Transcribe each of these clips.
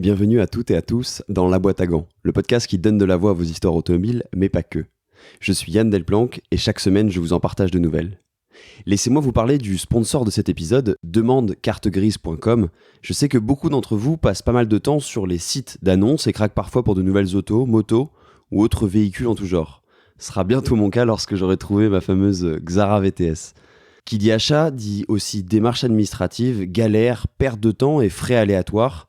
bienvenue à toutes et à tous dans La Boîte à Gants, le podcast qui donne de la voix à vos histoires automobiles, mais pas que. Je suis Yann Delplanque et chaque semaine je vous en partage de nouvelles. Laissez-moi vous parler du sponsor de cet épisode, demandecartegrise.com. Je sais que beaucoup d'entre vous passent pas mal de temps sur les sites d'annonces et craquent parfois pour de nouvelles autos, motos ou autres véhicules en tout genre. Ce sera bientôt mon cas lorsque j'aurai trouvé ma fameuse Xara VTS. Qui dit achat dit aussi démarches administratives, galères, perte de temps et frais aléatoires.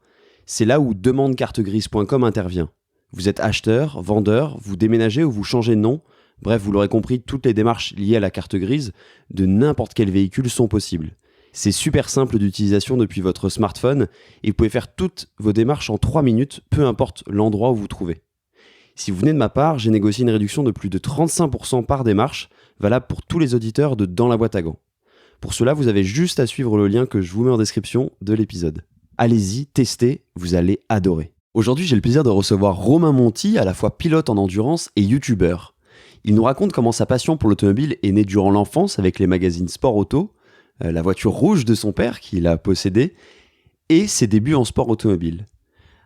C'est là où demandecartegrise.com intervient. Vous êtes acheteur, vendeur, vous déménagez ou vous changez de nom. Bref, vous l'aurez compris, toutes les démarches liées à la carte grise de n'importe quel véhicule sont possibles. C'est super simple d'utilisation depuis votre smartphone et vous pouvez faire toutes vos démarches en 3 minutes, peu importe l'endroit où vous vous trouvez. Si vous venez de ma part, j'ai négocié une réduction de plus de 35% par démarche, valable pour tous les auditeurs de Dans la boîte à gants. Pour cela, vous avez juste à suivre le lien que je vous mets en description de l'épisode. Allez-y, testez, vous allez adorer. Aujourd'hui, j'ai le plaisir de recevoir Romain Monti, à la fois pilote en endurance et youtubeur. Il nous raconte comment sa passion pour l'automobile est née durant l'enfance avec les magazines Sport Auto, la voiture rouge de son père qu'il a possédée, et ses débuts en sport automobile.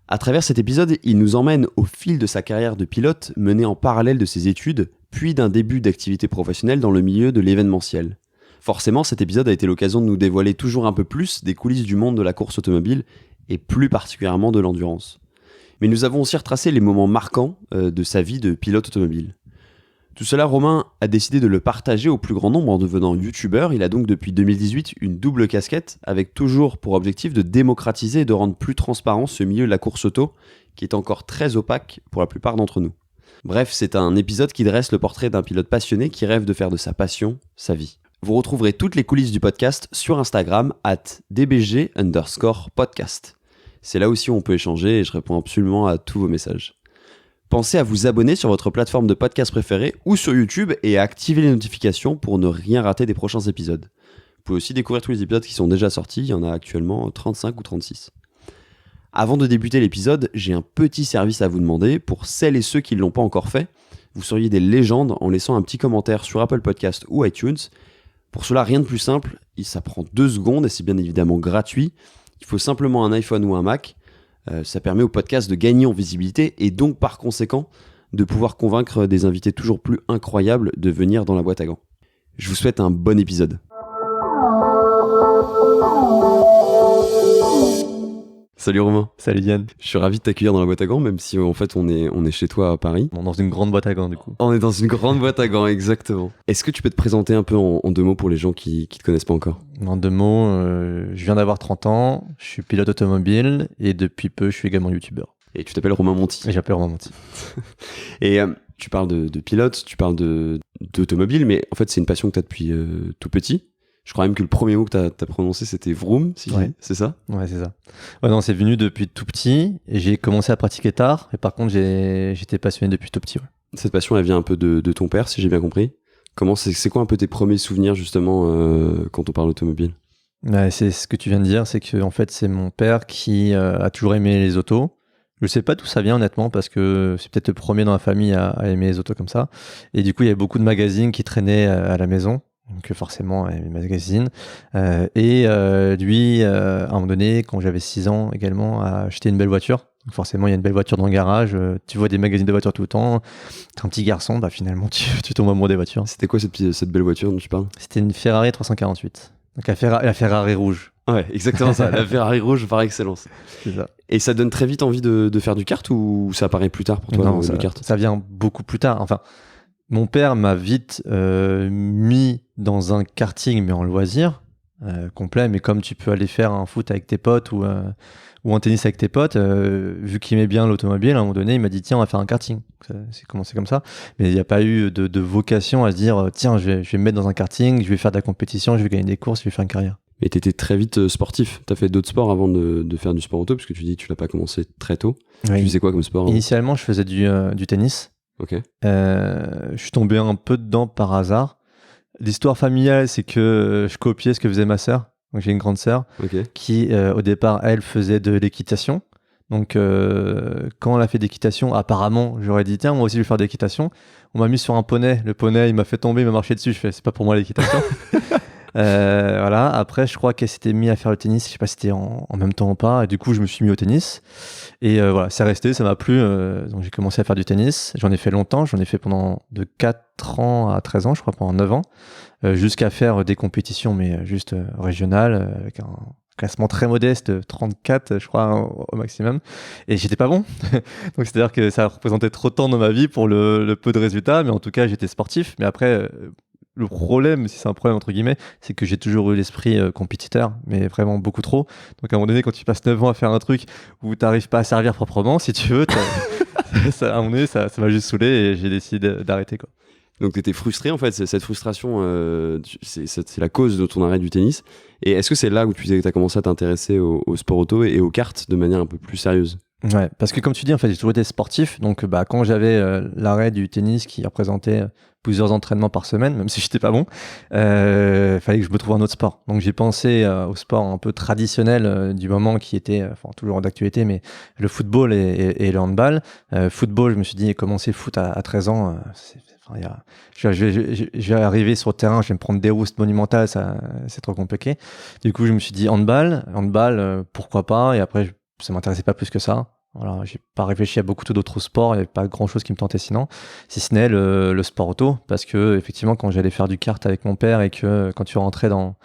À travers cet épisode, il nous emmène au fil de sa carrière de pilote menée en parallèle de ses études, puis d'un début d'activité professionnelle dans le milieu de l'événementiel. Forcément, cet épisode a été l'occasion de nous dévoiler toujours un peu plus des coulisses du monde de la course automobile, et plus particulièrement de l'endurance. Mais nous avons aussi retracé les moments marquants de sa vie de pilote automobile. Tout cela, Romain a décidé de le partager au plus grand nombre en devenant youtubeur. Il a donc depuis 2018 une double casquette, avec toujours pour objectif de démocratiser et de rendre plus transparent ce milieu de la course auto, qui est encore très opaque pour la plupart d'entre nous. Bref, c'est un épisode qui dresse le portrait d'un pilote passionné qui rêve de faire de sa passion sa vie. Vous retrouverez toutes les coulisses du podcast sur Instagram @dbg_podcast. C'est là aussi où on peut échanger et je réponds absolument à tous vos messages. Pensez à vous abonner sur votre plateforme de podcast préférée ou sur YouTube et à activer les notifications pour ne rien rater des prochains épisodes. Vous pouvez aussi découvrir tous les épisodes qui sont déjà sortis, il y en a actuellement 35 ou 36. Avant de débuter l'épisode, j'ai un petit service à vous demander. Pour celles et ceux qui ne l'ont pas encore fait, vous seriez des légendes en laissant un petit commentaire sur Apple Podcast ou iTunes. Pour cela, rien de plus simple, ça prend 2 secondes et c'est bien évidemment gratuit. Il faut simplement un iPhone ou un Mac. Ça permet au podcast de gagner en visibilité et donc par conséquent de pouvoir convaincre des invités toujours plus incroyables de venir dans la boîte à gants. Je vous souhaite un bon épisode. Salut Romain. Salut Yann. Je suis ravi de t'accueillir dans la boîte à gants, même si en fait on est chez toi à Paris. Bon, dans une grande boîte à gants du coup. On est dans une grande boîte à gants, exactement. Est-ce que tu peux te présenter un peu en 2 mots pour les gens qui te connaissent pas encore ? En 2 mots, je viens d'avoir 30 ans, je suis pilote automobile et depuis peu je suis également youtubeur. Et tu t'appelles Romain Monti. Et j'appelle Romain Monti. Et tu parles de pilote, tu parles d'automobile, mais en fait c'est une passion que tu as depuis tout petit. Je crois même que le premier mot que tu as prononcé, c'était vroom, c'est ça ? Ouais, c'est ça. Ouais, non, c'est venu depuis tout petit et j'ai commencé à pratiquer tard. Et par contre, j'étais passionné depuis tout petit. Ouais. Cette passion, elle vient un peu de ton père, si j'ai bien compris. C'est quoi un peu tes premiers souvenirs, justement, quand on parle automobile ? Ouais, c'est ce que tu viens de dire, c'est que en fait, c'est mon père qui a toujours aimé les autos. Je sais pas d'où ça vient, honnêtement, parce que c'est peut-être le premier dans la famille à aimer les autos comme ça. Et du coup, il y avait beaucoup de magazines qui traînaient à la maison. Donc forcément, les magazines. Lui, à un moment donné, quand j'avais 6 ans également, a acheté une belle voiture. Donc forcément, il y a une belle voiture dans le garage. Tu vois des magazines de voitures tout le temps. T'es un petit garçon, finalement, tu tombes amoureux des voitures. C'était quoi cette belle voiture dont tu parles ? C'était une Ferrari 348. Donc la Ferrari rouge. Ouais, exactement ça. La Ferrari rouge par excellence. C'est ça. Et ça donne très vite envie de faire du kart ou ça apparaît plus tard pour toi, Non, le kart ? Ça vient beaucoup plus tard. Enfin, mon père m'a vite mis dans un karting, mais en loisir complet. Mais comme tu peux aller faire un foot avec tes potes ou un tennis avec tes potes, vu qu'il aimait bien l'automobile, à un moment donné, il m'a dit tiens, on va faire un karting. C'est commencé comme ça. Mais il n'y a pas eu de vocation à se dire tiens, je vais me mettre dans un karting, je vais faire de la compétition, je vais gagner des courses, je vais faire une carrière. Et t'étais très vite sportif. T'as fait d'autres sports avant de faire du sport auto, parce que tu dis que tu l'as pas commencé très tôt. Oui. Tu faisais quoi comme sport ? Initialement, je faisais du tennis. Ok. Je suis tombé un peu dedans par hasard. L'histoire familiale, c'est que je copiais ce que faisait ma sœur. Donc j'ai une grande sœur qui, au départ, elle faisait de l'équitation. Donc quand elle a fait d'équitation, apparemment, j'aurais dit tiens, moi aussi je vais faire de l'équitation. On m'a mis sur un poney. Le poney, il m'a fait tomber, il m'a marché dessus. Je fais c'est pas pour moi l'équitation. Voilà. Après, je crois qu'elle s'était mise à faire le tennis. Je sais pas si c'était en même temps ou pas. Et du coup, je me suis mis au tennis. Et voilà, c'est resté, ça m'a plu. Donc, j'ai commencé à faire du tennis. J'en ai fait longtemps. J'en ai fait pendant de 4 ans à 13 ans, je crois, pendant 9 ans. Jusqu'à faire des compétitions, mais juste régionales, avec un classement très modeste, 34, je crois, au maximum. Et j'étais pas bon. Donc, c'est-à-dire que ça représentait trop de temps dans ma vie pour le peu de résultats. Mais en tout cas, j'étais sportif. Mais après, le problème, si c'est un problème entre guillemets, c'est que j'ai toujours eu l'esprit compétiteur, mais vraiment beaucoup trop. Donc à un moment donné, quand tu passes 9 ans à faire un truc où tu n'arrives pas à servir proprement, si tu veux, à un moment donné, ça m'a juste saoulé et j'ai décidé d'arrêter, quoi. Donc tu étais frustré en fait, cette frustration, c'est la cause de ton arrêt du tennis. Et est-ce que c'est là où tu as commencé à t'intéresser au sport auto et aux cartes de manière un peu plus sérieuse? Ouais, parce que comme tu dis, en fait, j'ai toujours été sportif. Donc, quand j'avais l'arrêt du tennis qui représentait plusieurs entraînements par semaine, même si j'étais pas bon, fallait que je me trouve un autre sport. Donc, j'ai pensé au sport un peu traditionnel du moment qui était, toujours d'actualité, mais le football et le handball. Football, je me suis dit, commencer foot à 13 ans, je vais arriver sur le terrain, je vais me prendre des roustes monumentales, c'est trop compliqué. Du coup, je me suis dit handball, pourquoi pas. Et après, ça m'intéressait pas plus que ça. Voilà, j'ai pas réfléchi à beaucoup d'autres sports, il n'y avait pas grand chose qui me tentait sinon, si ce n'est le sport auto, parce que effectivement, quand j'allais faire du kart avec mon père et que quand tu rentrais dans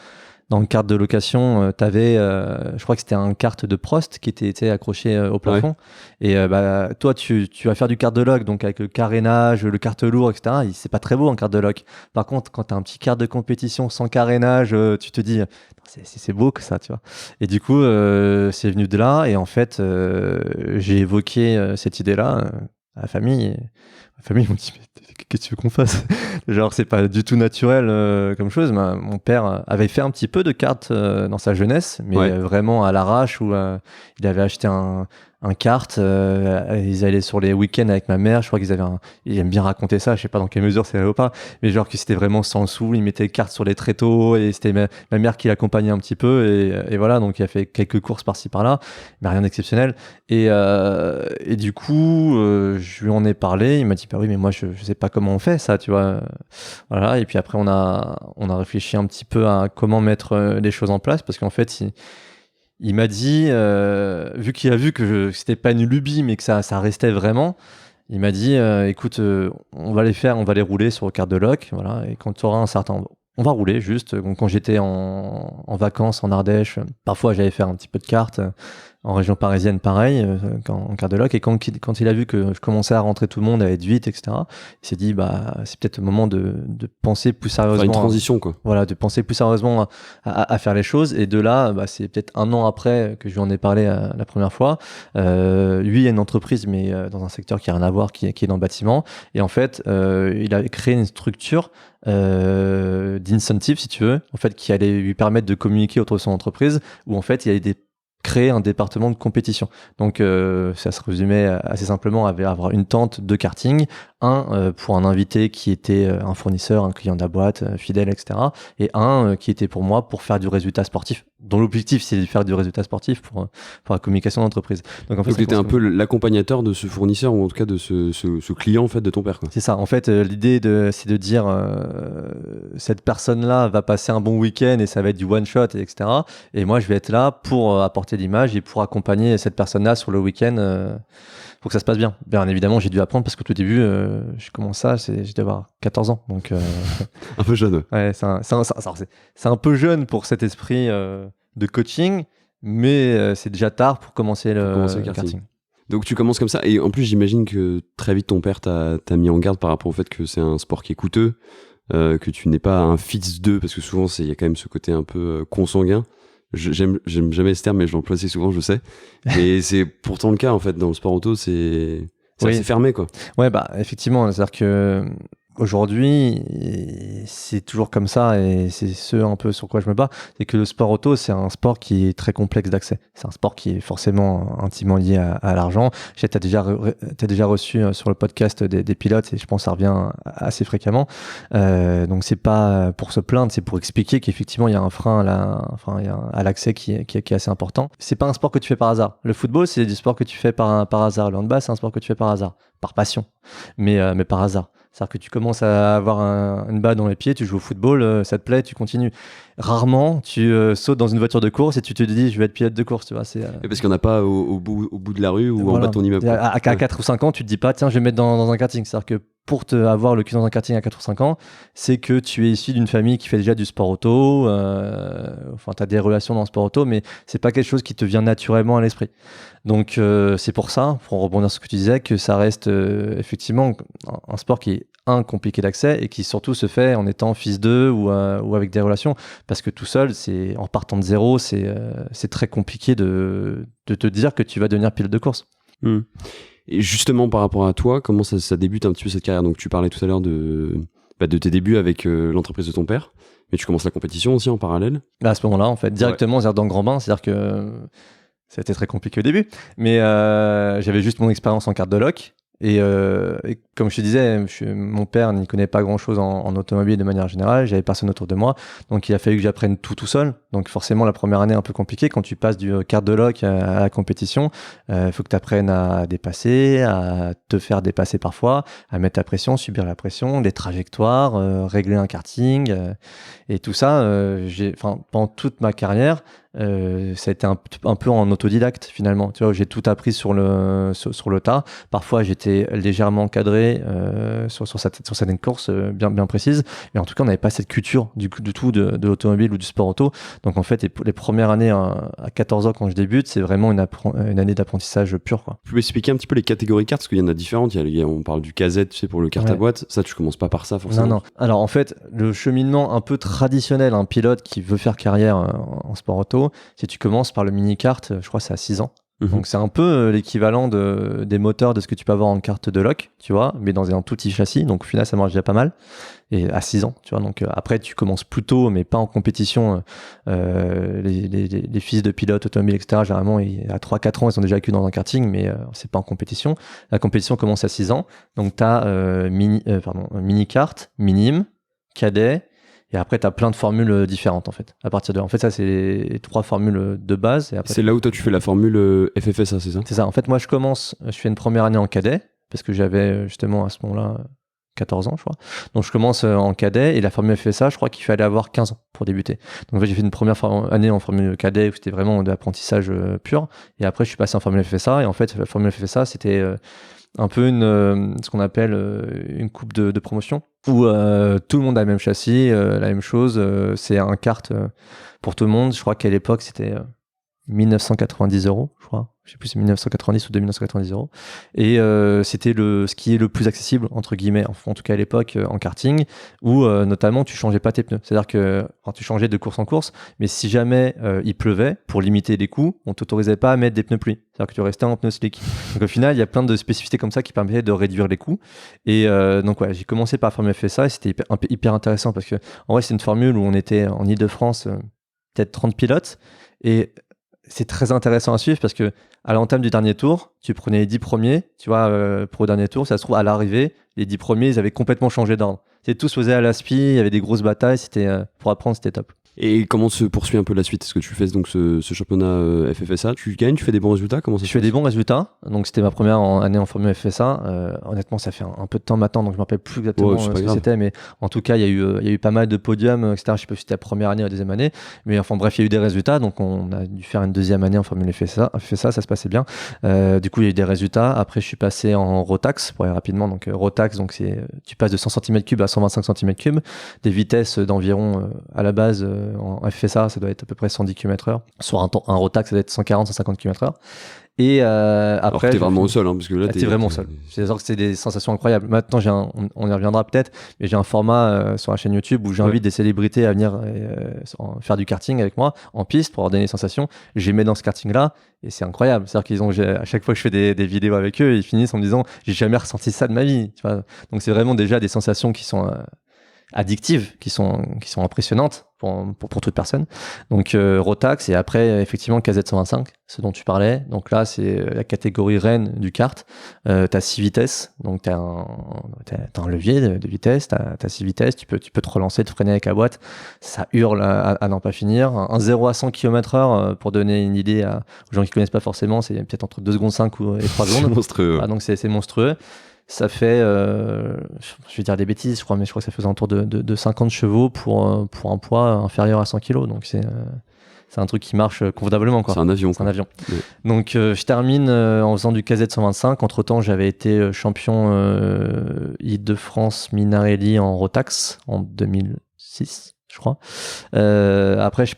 le kart de location, t'avais, je crois que c'était un kart de Prost qui était accroché au plafond. Ouais. Et toi, tu vas faire du kart de loc, donc avec le carénage, le kart lourd, etc. C'est pas très beau un kart de loc. Par contre, quand t'as un petit kart de compétition sans carénage, tu te dis, c'est beau que ça, tu vois. Et du coup, c'est venu de là. Et en fait, j'ai évoqué cette idée-là à la famille. Et ma famille m'ont dit, qu'est-ce que tu veux qu'on fasse? Genre, c'est pas du tout naturel comme chose. Mon père avait fait un petit peu de cartes dans sa jeunesse, mais vraiment à l'arrache, où il avait acheté un kart. Ils allaient sur les week-ends avec ma mère. Je crois qu'ils avaient ils aiment bien raconter ça. Je sais pas dans quelle mesure c'est vrai ou pas, mais genre que c'était vraiment sans sous. Ils mettaient les cartes sur les tréteaux et c'était ma mère qui l'accompagnait un petit peu. Et voilà, donc il a fait quelques courses par-ci par-là, mais rien d'exceptionnel. Et du coup, je lui en ai parlé. Il m'a dit, bah oui, mais moi je sais pas comment on fait ça, tu vois. Voilà. Et puis après, on a réfléchi un petit peu à comment mettre les choses en place, parce qu'en fait, il m'a dit, vu qu'il a vu que c'était pas une lubie, mais que ça restait vraiment, il m'a dit, écoute, on va les rouler sur le kart de loc, voilà. Et quand tu auras un certain, on va rouler juste. Donc, quand j'étais en vacances en Ardèche, parfois j'allais faire un petit peu de kart. En région parisienne, pareil, en quart de loc. Et quand il a vu que je commençais à rentrer tout le monde, à être vite, etc., il s'est dit, c'est peut-être le moment de penser plus sérieusement. Faire une transition, quoi. Voilà, de penser plus sérieusement à faire les choses. Et de là, c'est peut-être 1 an après que je lui en ai parlé la première fois. Lui, il a une entreprise, mais dans un secteur qui n'a rien à voir, qui est dans le bâtiment. Et en fait, il a créé une structure d'incentive, si tu veux, en fait, qui allait lui permettre de communiquer autour de son entreprise, où en fait, il y avait créer un département de compétition. Donc ça se résumait assez simplement à avoir une tente de karting, pour un invité qui était un fournisseur, un client de la boîte, fidèle, etc. Et qui était pour moi pour faire du résultat sportif, dont l'objectif c'est de faire du résultat sportif pour la communication d'entreprise. Donc en fait, tu étais un peu l'accompagnateur de ce fournisseur, ou en tout cas de ce client en fait de ton père, quoi. C'est ça. En fait, l'idée c'est de dire cette personne-là va passer un bon week-end et ça va être du one shot, etc. Et moi, je vais être là pour apporter l'image et pour accompagner cette personne-là sur le week-end. Pour que ça se passe bien. Bien évidemment, j'ai dû apprendre parce qu'au tout début, je commence ça, j'ai dû avoir 14 ans. Donc, un peu jeune. Ouais, c'est un peu jeune pour cet esprit de coaching, mais c'est déjà tard pour commencer le karting. Donc tu commences comme ça, et en plus j'imagine que très vite ton père t'a mis en garde par rapport au fait que c'est un sport qui est coûteux, que tu n'es pas un fils d'eux, parce que souvent il y a quand même ce côté un peu consanguin. J'aime jamais ce terme, mais je l'emploie assez souvent, je sais. Et c'est pourtant le cas, en fait, dans le sport auto, c'est assez fermé, quoi. Ouais, effectivement, c'est-à-dire que aujourd'hui, c'est toujours comme ça, et c'est ce un peu sur quoi je me bats, c'est que le sport auto, c'est un sport qui est très complexe d'accès. C'est un sport qui est forcément intimement lié à l'argent. Je sais que t'as déjà reçu sur le podcast des pilotes, et je pense que ça revient assez fréquemment. Donc c'est pas pour se plaindre, c'est pour expliquer qu'effectivement il y a un frein à l'accès qui est assez important. C'est pas un sport que tu fais par hasard. Le football, c'est du sport que tu fais par hasard. Le handball, c'est un sport que tu fais par hasard, par passion, mais par hasard. C'est-à-dire que tu commences à avoir une balle dans les pieds, tu joues au football, ça te plaît, tu continues. Rarement, tu sautes dans une voiture de course et tu te dis, je vais être pilote de course. Tu vois, Parce qu'il n'y en a pas au bout de la rue ou en bas de ton immeuble. À 4 ou 5 ans, tu te dis pas, tiens, je vais me mettre dans un karting. C'est-à-dire que pour avoir le cul dans un karting à 4 ou 5 ans, c'est que tu es issu d'une famille qui fait déjà du sport auto, enfin, tu as des relations dans le sport auto, mais c'est pas quelque chose qui te vient naturellement à l'esprit. Donc, c'est pour ça, pour rebondir sur ce que tu disais, que ça reste effectivement un sport qui est compliqué d'accès et qui surtout se fait en étant fils d'eux ou avec des relations. Parce que tout seul, en partant de zéro, c'est très compliqué de te dire que tu vas devenir pilote de course. Et justement, par rapport à toi, comment ça débute un petit peu cette carrière? Donc, tu parlais tout à l'heure de tes débuts avec l'entreprise de ton père, mais tu commences la compétition aussi en parallèle? À ce moment-là, en fait, directement, c'est-à-dire dans le grand bain, c'est-à-dire que ça a été très compliqué au début, mais j'avais juste mon expérience en carte de loc. Et comme je te disais, mon père n'y connaît pas grand-chose en automobile de manière générale, j'avais personne autour de moi, donc il a fallu que j'apprenne tout seul. Donc forcément, la première année est un peu compliquée. Quand tu passes du carte de loc à la compétition, il faut que tu apprennes à dépasser, à te faire dépasser parfois, à mettre la pression, subir la pression, des trajectoires, régler un karting, et tout ça, pendant toute ma carrière, ça a été un peu en autodidacte finalement. Tu vois, j'ai tout appris sur le tas. Parfois, j'étais légèrement encadré sur certaines courses bien précises. Mais en tout cas, on n'avait pas cette culture du tout de l'automobile ou du sport auto. Donc en fait, les premières années à 14 ans quand je débute, c'est vraiment une année d'apprentissage pur, quoi. Tu peux expliquer un petit peu les catégories de cartes, parce qu'il y en a différentes. On parle du KZ, tu sais, pour le carte à boîte. Ça, tu commences pas par ça forcément. Non. Alors en fait, le cheminement un peu traditionnel, un pilote qui veut faire carrière en sport auto, si tu commences par le mini-kart, je crois que c'est à 6 ans. Donc c'est un peu l'équivalent des moteurs de ce que tu peux avoir en carte de loc, tu vois, mais dans un tout petit châssis. Donc au final, ça marche déjà pas mal. Et à 6 ans, tu vois. Donc après, tu commences plus tôt, mais pas en compétition. Les fils de pilotes automobiles, etc., généralement, à 3-4 ans, ils sont déjà acquis dans un karting, mais c'est pas en compétition. La compétition commence à 6 ans. Donc tu as mini-kart, minime, cadet. Et après, tu as plein de formules différentes, en fait. En fait, ça, c'est les 3 formules de base. Et après, c'est là où toi, tu fais la formule FFSA, c'est ça? C'est ça. En fait, moi, je fais une première année en cadet, parce que j'avais justement à ce moment-là 14 ans, je crois. Donc, je commence en cadet, et la formule FFSA, je crois qu'il fallait avoir 15 ans pour débuter. Donc, en fait, j'ai fait une première année en formule cadet, où c'était vraiment de l'apprentissage pur. Et après, je suis passé en formule FFSA. Et en fait, la formule FFSA, c'était un peu ce qu'on appelle une coupe de promotion, où tout le monde a le même châssis, la même chose, c'est un kart pour tout le monde. Je crois qu'à l'époque c'était 1990 €, je crois. Je sais plus si c'est 1990 ou 2990 €. Et c'était ce qui est le plus accessible, entre guillemets, en tout cas à l'époque, en karting, où notamment tu changeais pas tes pneus. C'est-à-dire que tu changeais de course en course, mais si jamais il pleuvait, pour limiter les coûts, on t'autorisait pas à mettre des pneus pluie. C'est-à-dire que tu restais en pneus slick. Donc au final, il y a plein de spécificités comme ça qui permettaient de réduire les coûts. Et donc ouais, j'ai commencé par la formule FSA et c'était hyper intéressant parce que en vrai, c'est une formule où on était en Ile-de-France, peut-être 30 pilotes. Et c'est très intéressant à suivre parce que à l'entame du dernier tour, tu prenais les 10 premiers, tu vois, pour le dernier tour, ça se trouve à l'arrivée, les 10 premiers, ils avaient complètement changé d'ordre. Tout se faisait à l'aspi, il y avait des grosses batailles, pour apprendre, c'était top. Et comment se poursuit un peu la suite? Est-ce que tu fais donc ce championnat FFSA? Tu gagnes, tu fais des bons résultats? Comment ça se passe? Je fais des bons résultats. Donc c'était ma première année en formule FFSA. Honnêtement, ça fait un peu de temps maintenant, donc je ne me rappelle plus exactement ce que c'était. Mais en tout cas, il y a eu pas mal de podiums, etc. Je ne sais pas si c'était la première année ou la deuxième année. Mais enfin bref, il y a eu des résultats. Donc on a dû faire une deuxième année en formule FFSA. Ça se passait bien. Du coup, il y a eu des résultats. Après, je suis passé en Rotax pour aller rapidement. Donc Rotax, tu passes de 100 cm3 à 125 cm3. Des vitesses d'environ, à la base, en FFSA, ça doit être à peu près 110 km/h. Sur un Rotax, ça doit être 140-150 km/h. Et après, t'es vraiment au sol, hein, parce que là, t'es vraiment au sol. C'est-à-dire que c'est des sensations incroyables. Maintenant, on y reviendra peut-être, mais j'ai un format sur la chaîne YouTube où j'invite des célébrités à venir faire du karting avec moi en piste pour leur donner des sensations. Je les mets dans ce karting-là et c'est incroyable. C'est-à-dire à chaque fois que je fais des vidéos avec eux, ils finissent en me disant j'ai jamais ressenti ça de ma vie. Tu vois. Donc c'est vraiment déjà des sensations qui sont addictives, qui sont impressionnantes pour toute personne. Donc Rotax et après effectivement KZ125, ce dont tu parlais. Donc là c'est la catégorie reine du kart. T'as 6 vitesses, donc t'as un levier de vitesse, t'as 6 vitesses, tu peux te relancer, te freiner avec la boîte, ça hurle à n'en pas finir. Un 0 à 100 km/h, pour donner une idée aux gens qui connaissent pas forcément, c'est peut-être entre 2 secondes 5 et 3 secondes. C'est monstrueux. Donc c'est monstrueux. ça fait, je vais dire des bêtises, je crois que ça faisait autour de 50 chevaux pour un poids inférieur à 100 kg. Donc c'est un truc qui marche convenablement, quoi. C'est un avion. C'est un avion. Ouais. Donc je termine en faisant du KZ 125. Entre-temps, j'avais été champion Île-de-France Minarelli en Rotax en 2006. Je crois. Après, je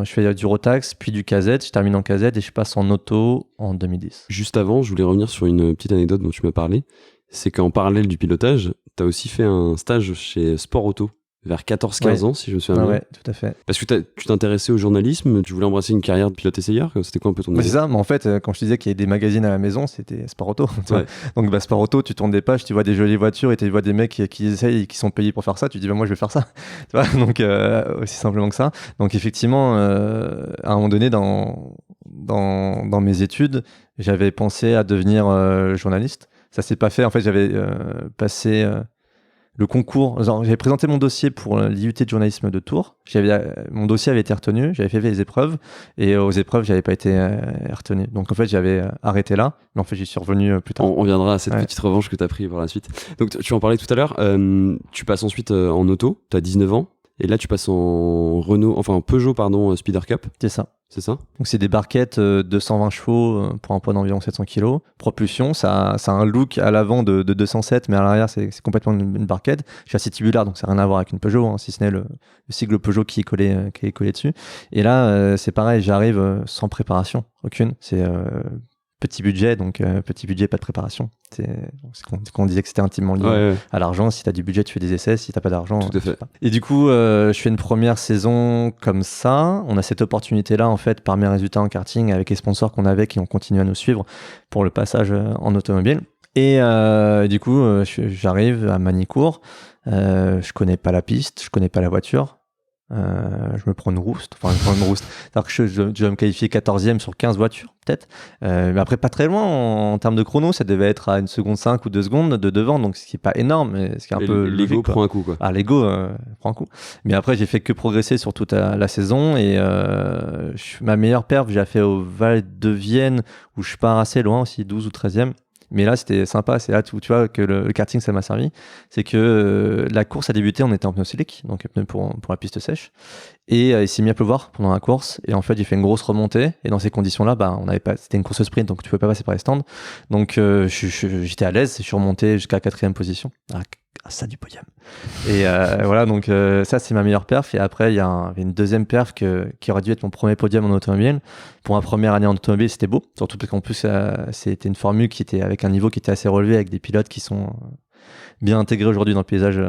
fais du Rotax, puis du KZ. Je termine en KZ et je passe en auto en 2010. Juste avant, je voulais revenir sur une petite anecdote dont tu m'as parlé. C'est qu'en parallèle du pilotage, tu as aussi fait un stage chez Sport Auto, vers 14-15 ans, si je me souviens bien. Ouais, tout à fait. Parce que tu t'intéressais au journalisme, tu voulais embrasser une carrière de pilote-essayeur, c'était quoi un peu ton idée ? C'est ça, mais en fait, quand je disais qu'il y avait des magazines à la maison, c'était Sport Auto. Ouais. Donc, Sport Auto, tu tournes des pages, tu vois des jolies voitures et tu vois des mecs qui essayent et qui sont payés pour faire ça. Tu dis, moi, je vais faire ça. Tu vois, donc, aussi simplement que ça. Donc, effectivement, à un moment donné, dans mes études, j'avais pensé à devenir journaliste. Ça s'est pas fait. En fait, j'avais passé le concours. J'avais présenté mon dossier pour l'IUT de journalisme de Tours. Mon dossier avait été retenu. J'avais fait les épreuves et aux épreuves, j'avais pas été retenu. Donc en fait, j'avais arrêté là. Mais en fait, j'y suis revenu plus tard. On viendra à cette petite revanche que tu as pris par la suite. Donc tu en parlais tout à l'heure. Tu passes ensuite en auto. Tu as 19 ans. Et là, tu passes en Peugeot, Speeder Cup. C'est ça. C'est ça ? Donc c'est des barquettes 220 chevaux pour un poids d'environ 700 kg. Propulsion, ça a un look à l'avant de 207, mais à l'arrière c'est complètement une barquette. Je suis assez tubulaire, donc ça n'a rien à voir avec une Peugeot, hein, si ce n'est le sigle Peugeot qui est collé dessus. Et là, c'est pareil, j'arrive sans préparation, aucune. C'est petit budget, donc petit budget, pas de préparation. C'est qu'on disait que c'était intimement lié à l'argent. Si tu as du budget, tu fais des essais. Si tu n'as pas d'argent, tout à fait. Et du coup, je fais une première saison comme ça. On a cette opportunité-là, en fait, par mes résultats en karting, avec les sponsors qu'on avait qui ont continué à nous suivre pour le passage en automobile. Et du coup, j'arrive à Manicourt. Je connais pas la piste, je connais pas la voiture. Je me prends une rouste. C'est-à-dire que je vais me qualifier 14e sur 15 voitures, peut-être. Mais après, pas très loin en termes de chrono. Ça devait être à 1 seconde 5 ou 2 secondes de devant, donc ce qui est pas énorme, mais ce qui est un peu l'ego logique, prend un coup, quoi. Ah, l'ego prend un coup. Mais après, j'ai fait que progresser sur toute la saison et ma meilleure perf, j'ai fait au Val de Vienne où je pars assez loin aussi, 12 ou 13e. Mais là, c'était sympa. C'est là où tu vois que le karting, ça m'a servi. C'est que la course a débuté, on était en pneu slick, donc pneu pour la piste sèche. Et il s'est mis à pleuvoir pendant la course. Et en fait, j'ai fait une grosse remontée. Et dans ces conditions-là, c'était une course sprint, donc tu pouvais pas passer par les stands. Donc, j'étais à l'aise. Je suis remonté jusqu'à la 4e position. Ça du podium. Et voilà, donc ça, c'est ma meilleure perf. Et après, il y avait une deuxième perf qui aurait dû être mon premier podium en automobile. Pour ma première année en automobile, c'était beau. Surtout parce qu'en plus, c'était une formule qui était avec un niveau qui était assez relevé, avec des pilotes qui sont bien intégrés aujourd'hui dans le paysage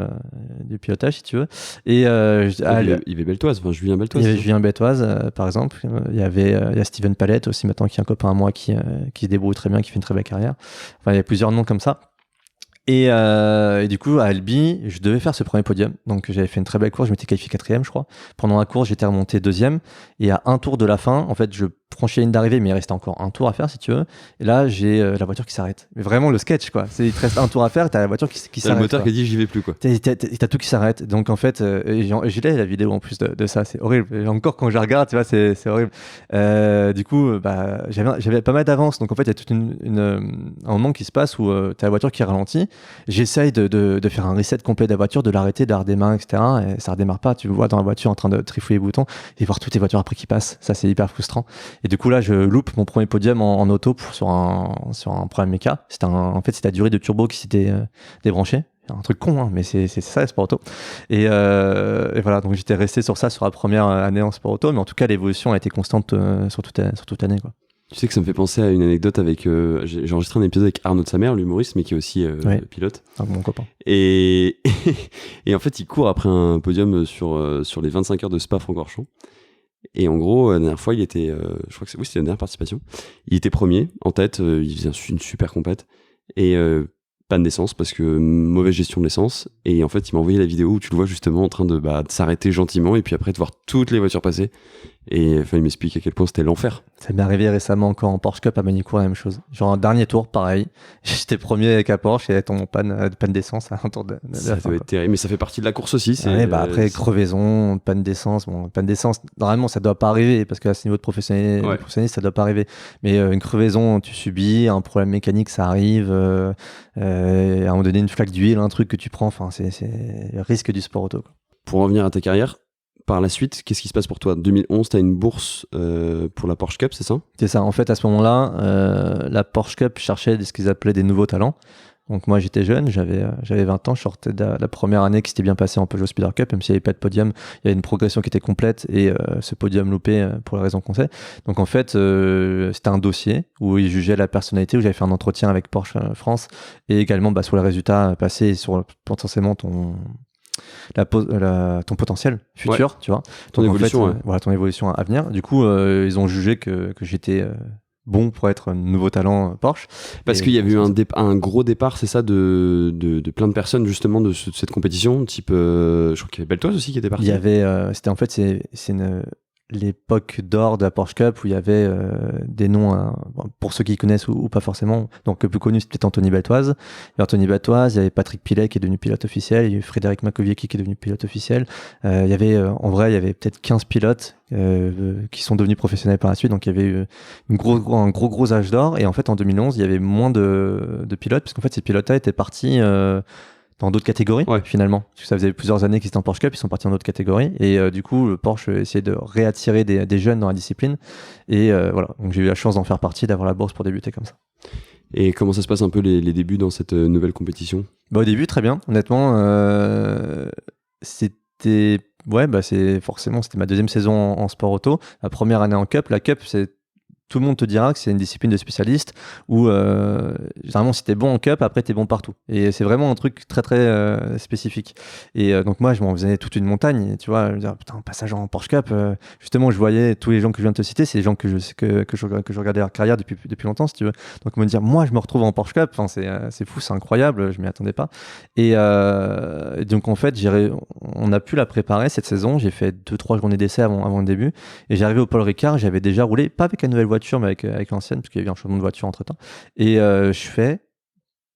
du pilotage, si tu veux. Et il y avait Beltoise, Julien Beltoise. Il y avait Julien Beltoise, par exemple. Il y a Steven Palette aussi, maintenant, qui est un copain à moi qui se débrouille très bien, qui fait une très belle carrière. Enfin, il y a plusieurs noms comme ça. Et du coup, à Albi, je devais faire ce premier podium. Donc, j'avais fait une très belle course. Je m'étais qualifié 4e, je crois. Pendant la course, j'étais remonté 2e. Et à un tour de la fin, en fait, je franchis la ligne d'arrivée, mais il restait encore un tour à faire, si tu veux. Et là, j'ai la voiture qui s'arrête. Mais vraiment, le sketch, quoi. Il te reste un tour à faire et t'as la voiture qui s'arrête. T'as le moteur qui dit j'y vais plus, quoi. T'as tout qui s'arrête. Donc, en fait, j'ai la vidéo en plus de ça. C'est horrible. Et encore, quand je la regarde, tu vois, c'est horrible. Du coup, j'avais pas mal d'avance. Donc, en fait, il y a tout un moment qui se passe où t'as la voiture qui ralentit. J'essaye de faire un reset complet de la voiture, de l'arrêter, de la redémarrer, etc. Et ça redémarre pas. Tu me vois dans la voiture en train de trifouiller les boutons et voir toutes les voitures après qui passent. Ça, c'est hyper frustrant. Et du coup, là, je loupe mon premier podium en auto sur un problème méca. En fait, c'était la durée de turbo qui s'était débranchée. Un truc con, hein, mais c'est ça, Sport Auto. Et voilà, donc j'étais resté sur ça sur la première année en Sport Auto. Mais en tout cas, l'évolution a été constante sur toute l'année, quoi. Tu sais que ça me fait penser à une anecdote avec... j'ai enregistré un épisode avec Arnaud de Samer, l'humoriste, mais qui est aussi pilote. Mon copain. Et en fait, il court après un podium sur les 25 heures de Spa-Francorchamps. Et en gros, la dernière fois, il était... je crois que c'était la dernière participation. Il était premier, en tête. Il faisait une super compète. Et panne d'essence, parce que mauvaise gestion de l'essence. Et en fait, il m'a envoyé la vidéo où tu le vois justement en train de s'arrêter gentiment. Et puis après, de voir toutes les voitures passer. Et enfin, il m'explique à quel point c'était l'enfer. Ça m'est arrivé récemment encore en Porsche Cup à Magny-Cours, la même chose. Genre, un dernier tour, pareil. J'étais premier avec la Porsche et elle tombe en panne d'essence à un tour de Ça la fin, doit être terrible, mais ça fait partie de la course aussi. après, crevaison, panne d'essence. Bon, panne d'essence, normalement, ça doit pas arriver parce qu'à ce niveau de professionnalisme, ça doit pas arriver. Mais une crevaison, tu subis, un problème mécanique, ça arrive. À un moment donné, une flaque d'huile, un truc que tu prends. Enfin, c'est le risque du sport auto, quoi. Pour revenir à ta carrière, par la suite, qu'est-ce qui se passe pour toi ? 2011, tu as une bourse pour la Porsche Cup, c'est ça ? C'est ça. En fait, à ce moment-là, la Porsche Cup cherchait ce qu'ils appelaient des nouveaux talents. Donc moi, j'étais jeune, j'avais 20 ans, je sortais de la première année qui s'était bien passée en Peugeot Speeder Cup, même s'il n'y avait pas de podium, il y avait une progression qui était complète et ce podium loupé pour la raison qu'on sait. Donc en fait, c'était un dossier où ils jugeaient la personnalité, où j'avais fait un entretien avec Porsche France et également sur les résultats passés et sur potentiellement ton potentiel futur, tu vois. Ton évolution, ouais. Voilà, ton évolution à venir. Du coup, ils ont jugé que j'étais bon pour être un nouveau talent Porsche. Parce qu'il y avait eu un gros départ, c'est ça, de plein de personnes justement de cette compétition, type, je crois qu'il y avait Beltoise aussi qui était parti. Il y avait, c'est l'époque d'or de la Porsche Cup où il y avait des noms, pour ceux qui connaissent ou pas forcément. Donc le plus connu c'était Anthony Beltoise. Il y avait Patrick Pilet qui est devenu pilote officiel, il y a eu Frédéric Makowiecki qui est devenu pilote officiel. Il y avait il y avait peut-être 15 pilotes qui sont devenus professionnels par la suite. Donc il y avait eu un gros âge d'or. Et en fait en 2011 il y avait moins de pilotes parce qu'en fait ces pilotes-là étaient partis dans d'autres catégories, finalement. Parce que ça faisait plusieurs années qu'ils étaient en Porsche Cup, ils sont partis dans d'autres catégories. Et du coup, le Porsche essayait de réattirer des jeunes dans la discipline. Et voilà, donc j'ai eu la chance d'en faire partie, d'avoir la bourse pour débuter comme ça. Et comment ça se passe un peu les débuts dans cette nouvelle compétition ? Au début, très bien. Honnêtement, c'était ma deuxième saison en sport auto. La première année en Cup. La Cup, tout le monde te dira que c'est une discipline de spécialiste où généralement si t'es bon en cup, après t'es bon partout. Et c'est vraiment un truc très très spécifique. Et donc moi je m'en faisais toute une montagne, tu vois, je me disais putain, passage en Porsche Cup, justement je voyais tous les gens que je viens de te citer, c'est des gens que je regardais leur carrière depuis longtemps si tu veux. Donc me dire moi je me retrouve en Porsche Cup, enfin c'est fou, c'est incroyable, je m'y attendais pas. Et donc en fait on a pu la préparer cette saison, j'ai fait 2-3 journées d'essai avant le début et j'arrivais au Paul Ricard, j'avais déjà roulé, pas avec la nouvelle voiture mais avec l'ancienne, parce qu'il y a eu un changement de voiture entre temps. Et je fais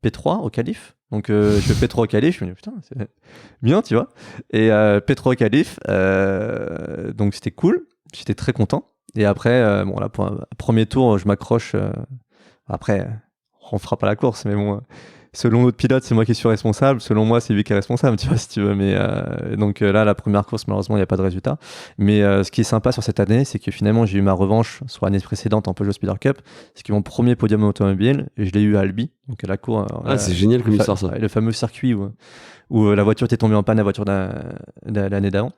P3 au qualif. Donc je fais P3 au qualif, je me dis putain, c'est bien, tu vois. Et P3 au qualif, donc c'était cool, j'étais très content. Et après, pour un premier tour, je m'accroche. Après, on fera pas la course, mais bon. Selon notre pilote, c'est moi qui suis responsable. Selon moi, c'est lui qui est responsable, tu vois, si tu veux. Mais donc là, la première course, malheureusement, il n'y a pas de résultat. Mais ce qui est sympa sur cette année, c'est que finalement, j'ai eu ma revanche sur l'année précédente en Peugeot Speeder Cup. C'est que mon premier podium automobile, je l'ai eu à Albi, donc à la cour. C'est génial comme histoire, ça. Le fameux circuit où la voiture était tombée en panne, la voiture l'année d'avant.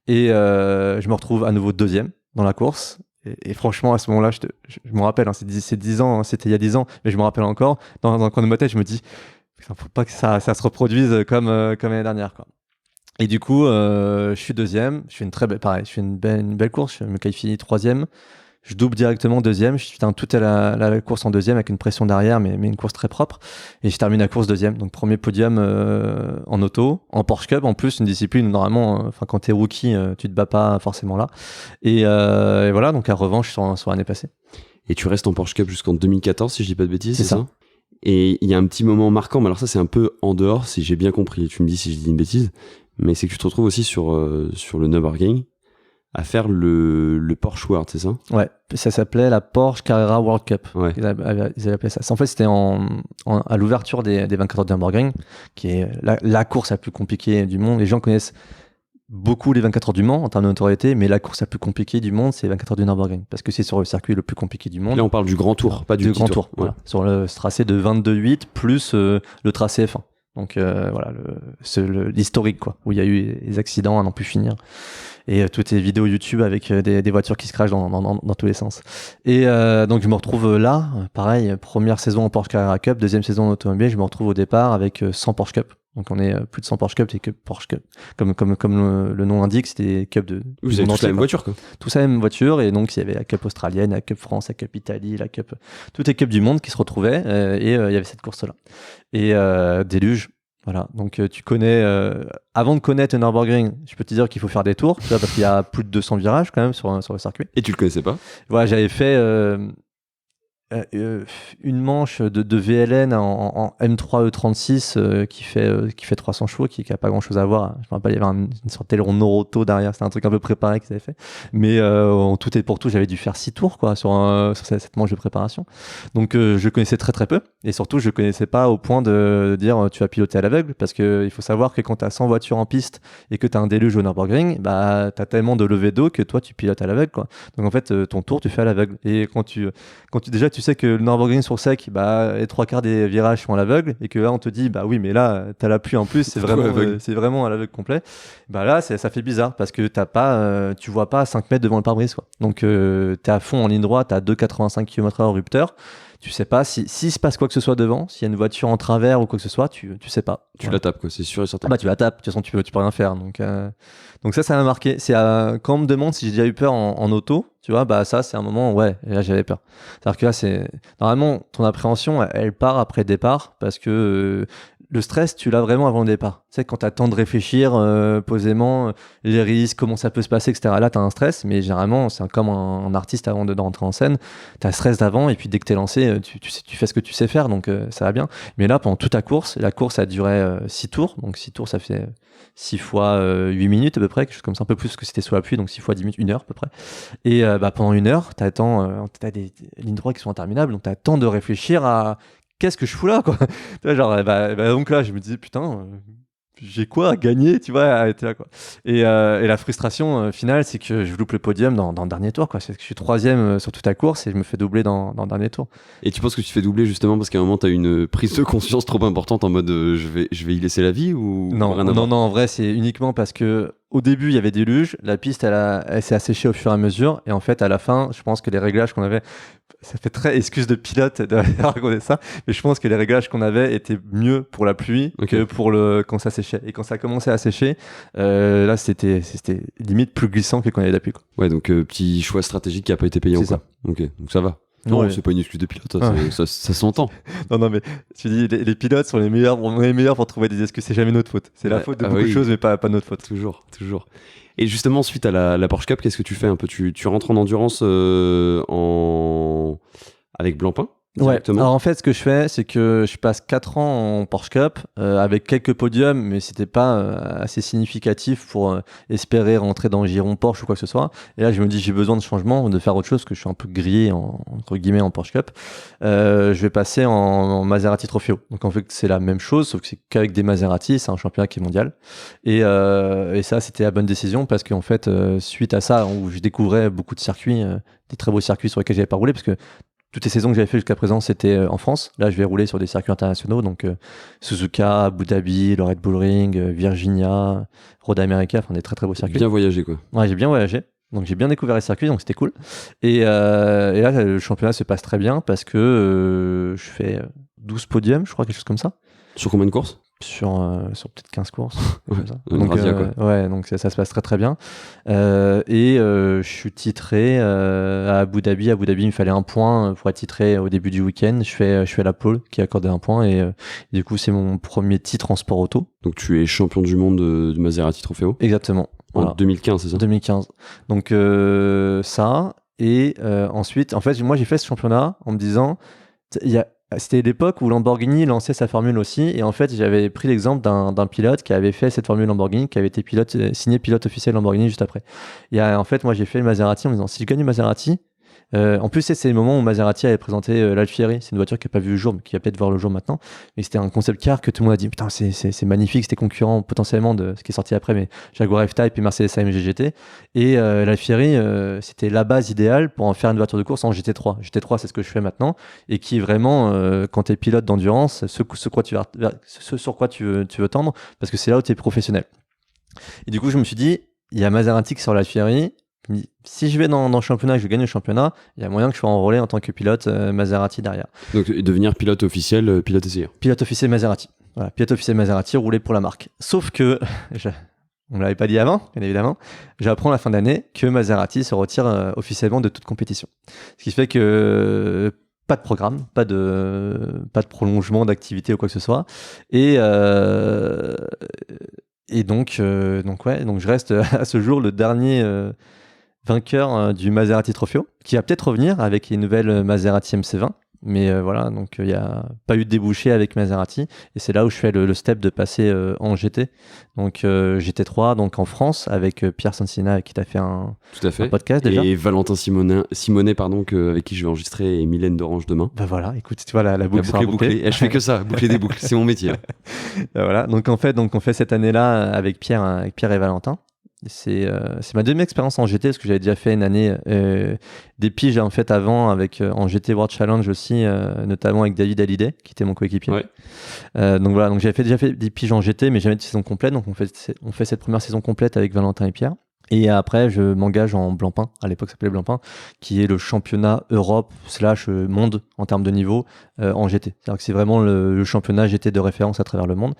Et je me retrouve à nouveau deuxième dans la course. Et franchement, à ce moment-là, je me rappelle, hein, c'est 10 ans, hein, c'était il y a 10 ans, mais je me rappelle encore, dans un coin de ma tête, je me dis, faut pas que ça se reproduise comme l'année dernière, quoi. Et du coup, je suis deuxième, je fais une belle course, je me qualifie troisième, je double directement deuxième, je termine toute la course en deuxième avec une pression derrière, mais une course très propre. Et je termine la course deuxième. Donc premier podium en auto, en Porsche Cup, en plus une discipline où normalement, quand t'es rookie, tu te bats pas forcément là. Et voilà, donc la revanche sur l'année passée. Et tu restes en Porsche Cup jusqu'en 2014, si je dis pas de bêtises, c'est ça ? Et il y a un petit moment marquant, mais alors ça c'est un peu en dehors, si j'ai bien compris, tu me dis si je dis une bêtise, mais c'est que tu te retrouves aussi sur le Nürburgring à faire le Porsche World, c'est ça ? Ouais, ça s'appelait la Porsche Carrera World Cup. Ouais. Ils avaient appelé ça. En fait, c'était à l'ouverture des 24 heures de Nürburgring, qui est la course la plus compliquée du monde. Les gens connaissent beaucoup les 24 heures du Mans en termes de notoriété, mais la course la plus compliquée du monde, c'est les 24 heures du Nürburgring, parce que c'est sur le circuit le plus compliqué du monde. Là, on parle du grand tour, pas du grand tour. Ouais. Voilà. Sur le tracé de 22,8 plus le tracé F1. Donc voilà, l'historique, quoi, où il y a eu des accidents à n'en plus finir. Et toutes les vidéos YouTube avec des voitures qui se crashent dans tous les sens. Et donc je me retrouve là, pareil, première saison en Porsche Carrera Cup, deuxième saison en automobile, je me retrouve au départ avec 100 Porsche Cup. Donc on est plus de 100 Porsche Cup, c'est que Porsche Cup. Comme le nom l'indique, c'était des Cups de... Vous avez tous la même voiture, quoi. Tous la même voiture, et donc il y avait la Cup australienne, la Cup France, la Cup Italie, la Cup... Toutes les Cups du monde qui se retrouvaient, et il y avait cette course-là. Et déluge, Voilà, donc tu connais, avant de connaître le Nürburgring, je peux te dire qu'il faut faire des tours, tu vois, parce qu'il y a plus de 200 virages quand même sur le circuit. Et tu le connaissais pas? Voilà, j'avais fait une manche de VLN en M3 E36 qui fait 300 chevaux, qui a pas grand chose à voir. Je me rappelle, il y avait une sorte d'aileron Noroto derrière, c'était un truc un peu préparé qu'ils avaient fait. Mais en tout et pour tout, j'avais dû faire 6 tours quoi, sur cette manche de préparation. Donc je connaissais très très peu. Et surtout, je connaissais pas au point de dire tu vas piloter à l'aveugle, parce qu'il faut savoir que quand tu as 100 voitures en piste et que tu as un déluge au Nürburgring, bah, tu as tellement de levée d'eau que toi, tu pilotes à l'aveugle, quoi. Donc en fait, ton tour, tu fais à l'aveugle. Et quand tu déjà, tu sais que le Nürburgring sur sec, bah, les 3/4 des virages sont à l'aveugle, et que là, on te dit, bah oui, mais là, t'as la pluie en plus, c'est vraiment à l'aveugle complet. Bah là, ça fait bizarre, parce que tu vois pas 5 mètres devant le pare-brise, quoi. Donc, t'es à fond en ligne droite, à 2,85 km/h rupteur. Tu sais pas s'il se passe quoi que ce soit devant, s'il y a une voiture en travers ou quoi que ce soit, tu sais pas. Tu la tapes, quoi, c'est sûr et certain. Ah bah tu la tapes, de toute façon tu peux rien faire. Donc ça m'a marqué. Quand on me demande si j'ai déjà eu peur en auto, tu vois, bah ça c'est un moment, ouais, et là j'avais peur. C'est-à-dire que là normalement ton appréhension elle part après le départ, parce que le stress tu l'as vraiment avant le départ. Tu sais, quand t'as le temps de réfléchir posément, les risques, comment ça peut se passer, etc. Là t'as un stress, mais généralement c'est comme un artiste avant de rentrer en scène, t'as le stress d'avant, et puis dès que t'es lancé, tu fais ce que tu sais faire, donc ça va bien. Mais là pendant toute la course a duré 6 tours, donc 6 tours ça fait 6 fois 8 minutes à peu près, quelque chose comme ça, un peu plus que c'était sous la pluie, donc 6 fois 10 minutes, 1 heure à peu près. Et bah, pendant 1 heure, t'as des lignes droites qui sont interminables, donc t'as le temps de réfléchir à qu'est-ce que je fous là, quoi. Tu vois, genre, donc là, je me disais, putain, j'ai quoi à gagner, tu vois, à être là, quoi. Et la frustration finale, c'est que je loupe le podium dans le dernier tour, quoi. C'est que je suis 3e sur toute la course et je me fais doubler dans le dernier tour. Et tu penses que tu te fais doubler justement parce qu'à un moment t'as une prise de conscience trop importante en mode je vais y laisser la vie, ou Non, rien à voir? non, en vrai, c'est uniquement parce que au début, il y avait des luges, la piste, elle s'est asséchée au fur et à mesure, et en fait, à la fin, je pense que les réglages qu'on avait, ça fait très excuse de pilote de raconter ça, mais je pense que les réglages qu'on avait étaient mieux pour la pluie que pour quand ça séchait. Et quand ça commençait à sécher, là, c'était limite plus glissant que quand il y avait de la pluie, quoi. Ouais, donc petit choix stratégique qui a pas été payant, quoi. Ok, donc ça va. Non, Ouais. c'est pas une excuse de pilote, ça s'entend. Non, mais tu dis, les pilotes sont les meilleurs pour trouver des excuses. C'est jamais notre faute. C'est la faute de beaucoup de choses, mais pas notre faute. Toujours. Et justement, suite à la Porsche Cup, qu'est-ce que tu fais un peu? Tu rentres en endurance avec Blancpain directement? Ouais. Alors en fait, ce que je fais, c'est que je passe 4 ans en Porsche Cup avec quelques podiums, mais c'était pas assez significatif pour espérer rentrer dans le giron Porsche ou quoi que ce soit. Et là, je me dis, j'ai besoin de changement, de faire autre chose, que je suis un peu grillé entre guillemets en Porsche Cup. Je vais passer en Maserati Trofeo. Donc en fait, c'est la même chose, sauf que c'est qu'avec des Maserati, c'est un championnat qui est mondial. Et ça, c'était la bonne décision, parce qu'en fait, suite à ça, où je découvrais beaucoup de circuits, des très beaux circuits sur lesquels j'avais pas roulé, parce que toutes les saisons que j'avais fait jusqu'à présent, c'était en France. Là, je vais rouler sur des circuits internationaux, donc Suzuka, Abu Dhabi, le Red Bull Ring, Virginia, Road America, enfin des très très beaux circuits. Bien voyagé, quoi. Ouais, j'ai bien voyagé. Donc j'ai bien découvert les circuits, donc c'était cool. Et là, le championnat se passe très bien, parce que je fais 12 podiums, je crois, quelque chose comme ça. Sur combien de courses? Sur peut-être 15 courses. Comme ça. Donc, ouais, donc ça se passe très très bien. Je suis titré à Abu Dhabi. À Abu Dhabi, il me fallait 1 point pour être titré au début du week-end. Je fais la pole qui est accordé 1 point, et du coup, c'est mon premier titre en sport auto. Donc tu es champion du monde de Maserati Trofeo? Exactement. En 2015, c'est ça? 2015. Donc ça, et ensuite, en fait, moi j'ai fait ce championnat en me disant, c'était l'époque où Lamborghini lançait sa formule aussi, et en fait j'avais pris l'exemple d'un pilote qui avait fait cette formule Lamborghini, qui avait été signé pilote officiel Lamborghini juste après. En fait, moi j'ai fait le Maserati en me disant, si je gagne le Maserati, en plus c'est le moment où Maserati avait présenté l'Alfieri. C'est une voiture qui n'a pas vu le jour, mais qui va peut-être voir le jour maintenant, mais c'était un concept car que tout le monde a dit, putain, c'est magnifique, c'était concurrent potentiellement de ce qui est sorti après, mais Jaguar F-Type et Mercedes AMG GT. Et l'Alfieri, c'était la base idéale pour en faire une voiture de course en GT3. GT3, c'est ce que je fais maintenant, et qui est vraiment, quand tu es pilote d'endurance, ce sur quoi tu veux tendre, parce que c'est là où tu es professionnel. Et du coup, je me suis dit, il y a Maserati qui sort l'Alfieri. Si je vais dans le championnat et que je gagne le championnat, il y a moyen que je sois enrôlé en tant que pilote Maserati derrière. Donc devenir pilote officiel, pilote essayeur. Pilote officiel Maserati. Voilà, pilote officiel Maserati, rouler pour la marque. Sauf que, on ne l'avait pas dit avant, bien évidemment, j'apprends à la fin d'année que Maserati se retire officiellement de toute compétition. Ce qui fait que pas de programme, pas de prolongement d'activité ou quoi que ce soit. Et donc je reste à ce jour le dernier vainqueur du Maserati Trofeo, qui va peut-être revenir avec les nouvelles Maserati MC20. Mais voilà, donc il n'y a pas eu de débouché avec Maserati. Et c'est là où je fais le step de passer en GT. Donc GT3, donc en France, avec Pierre Sansina, avec qui tu as fait un podcast déjà. Et Valentin Simonet, avec qui je vais enregistrer, et Mylène d'Orange demain. Bah voilà, écoute, tu vois, la boucle sera bouclée. Je fais que ça, boucler des boucles, c'est mon métier. Voilà, donc on fait cette année-là avec Pierre et Valentin. C'est ma deuxième expérience en GT, parce que j'avais déjà fait une année des piges en fait avant en GT World Challenge aussi, notamment avec David Hallyday qui était mon coéquipier. Ouais. Donc voilà, donc j'avais déjà fait des piges en GT, mais jamais de saison complète. Donc on fait cette première saison complète avec Valentin et Pierre. Et après, je m'engage en Blancpain, à l'époque ça s'appelait Blancpain, qui est le championnat Europe / monde en termes de niveau en GT. C'est-à-dire que c'est vraiment le championnat GT de référence à travers le monde,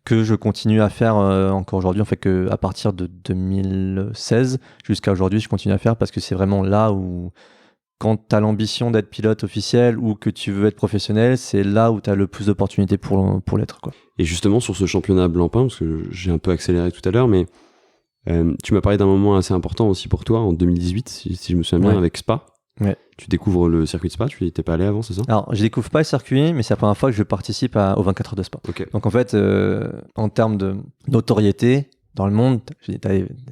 que je continue à faire encore aujourd'hui. En fait, qu'à partir de 2016 jusqu'à aujourd'hui, je continue à faire parce que c'est vraiment là où, quand tu as l'ambition d'être pilote officiel ou que tu veux être professionnel, c'est là où tu as le plus d'opportunités pour l'être, quoi. Et justement, sur ce championnat Blancpain, parce que j'ai un peu accéléré tout à l'heure, mais tu m'as parlé d'un moment assez important aussi pour toi en 2018, si je me souviens bien, avec Spa. Ouais. Tu découvres le circuit de Spa, tu n'étais pas allé avant, c'est ça? Alors, je découvre pas le circuit, mais c'est la première fois que je participe aux 24 heures de Spa. Okay. Donc en fait, en termes de notoriété, dans le monde,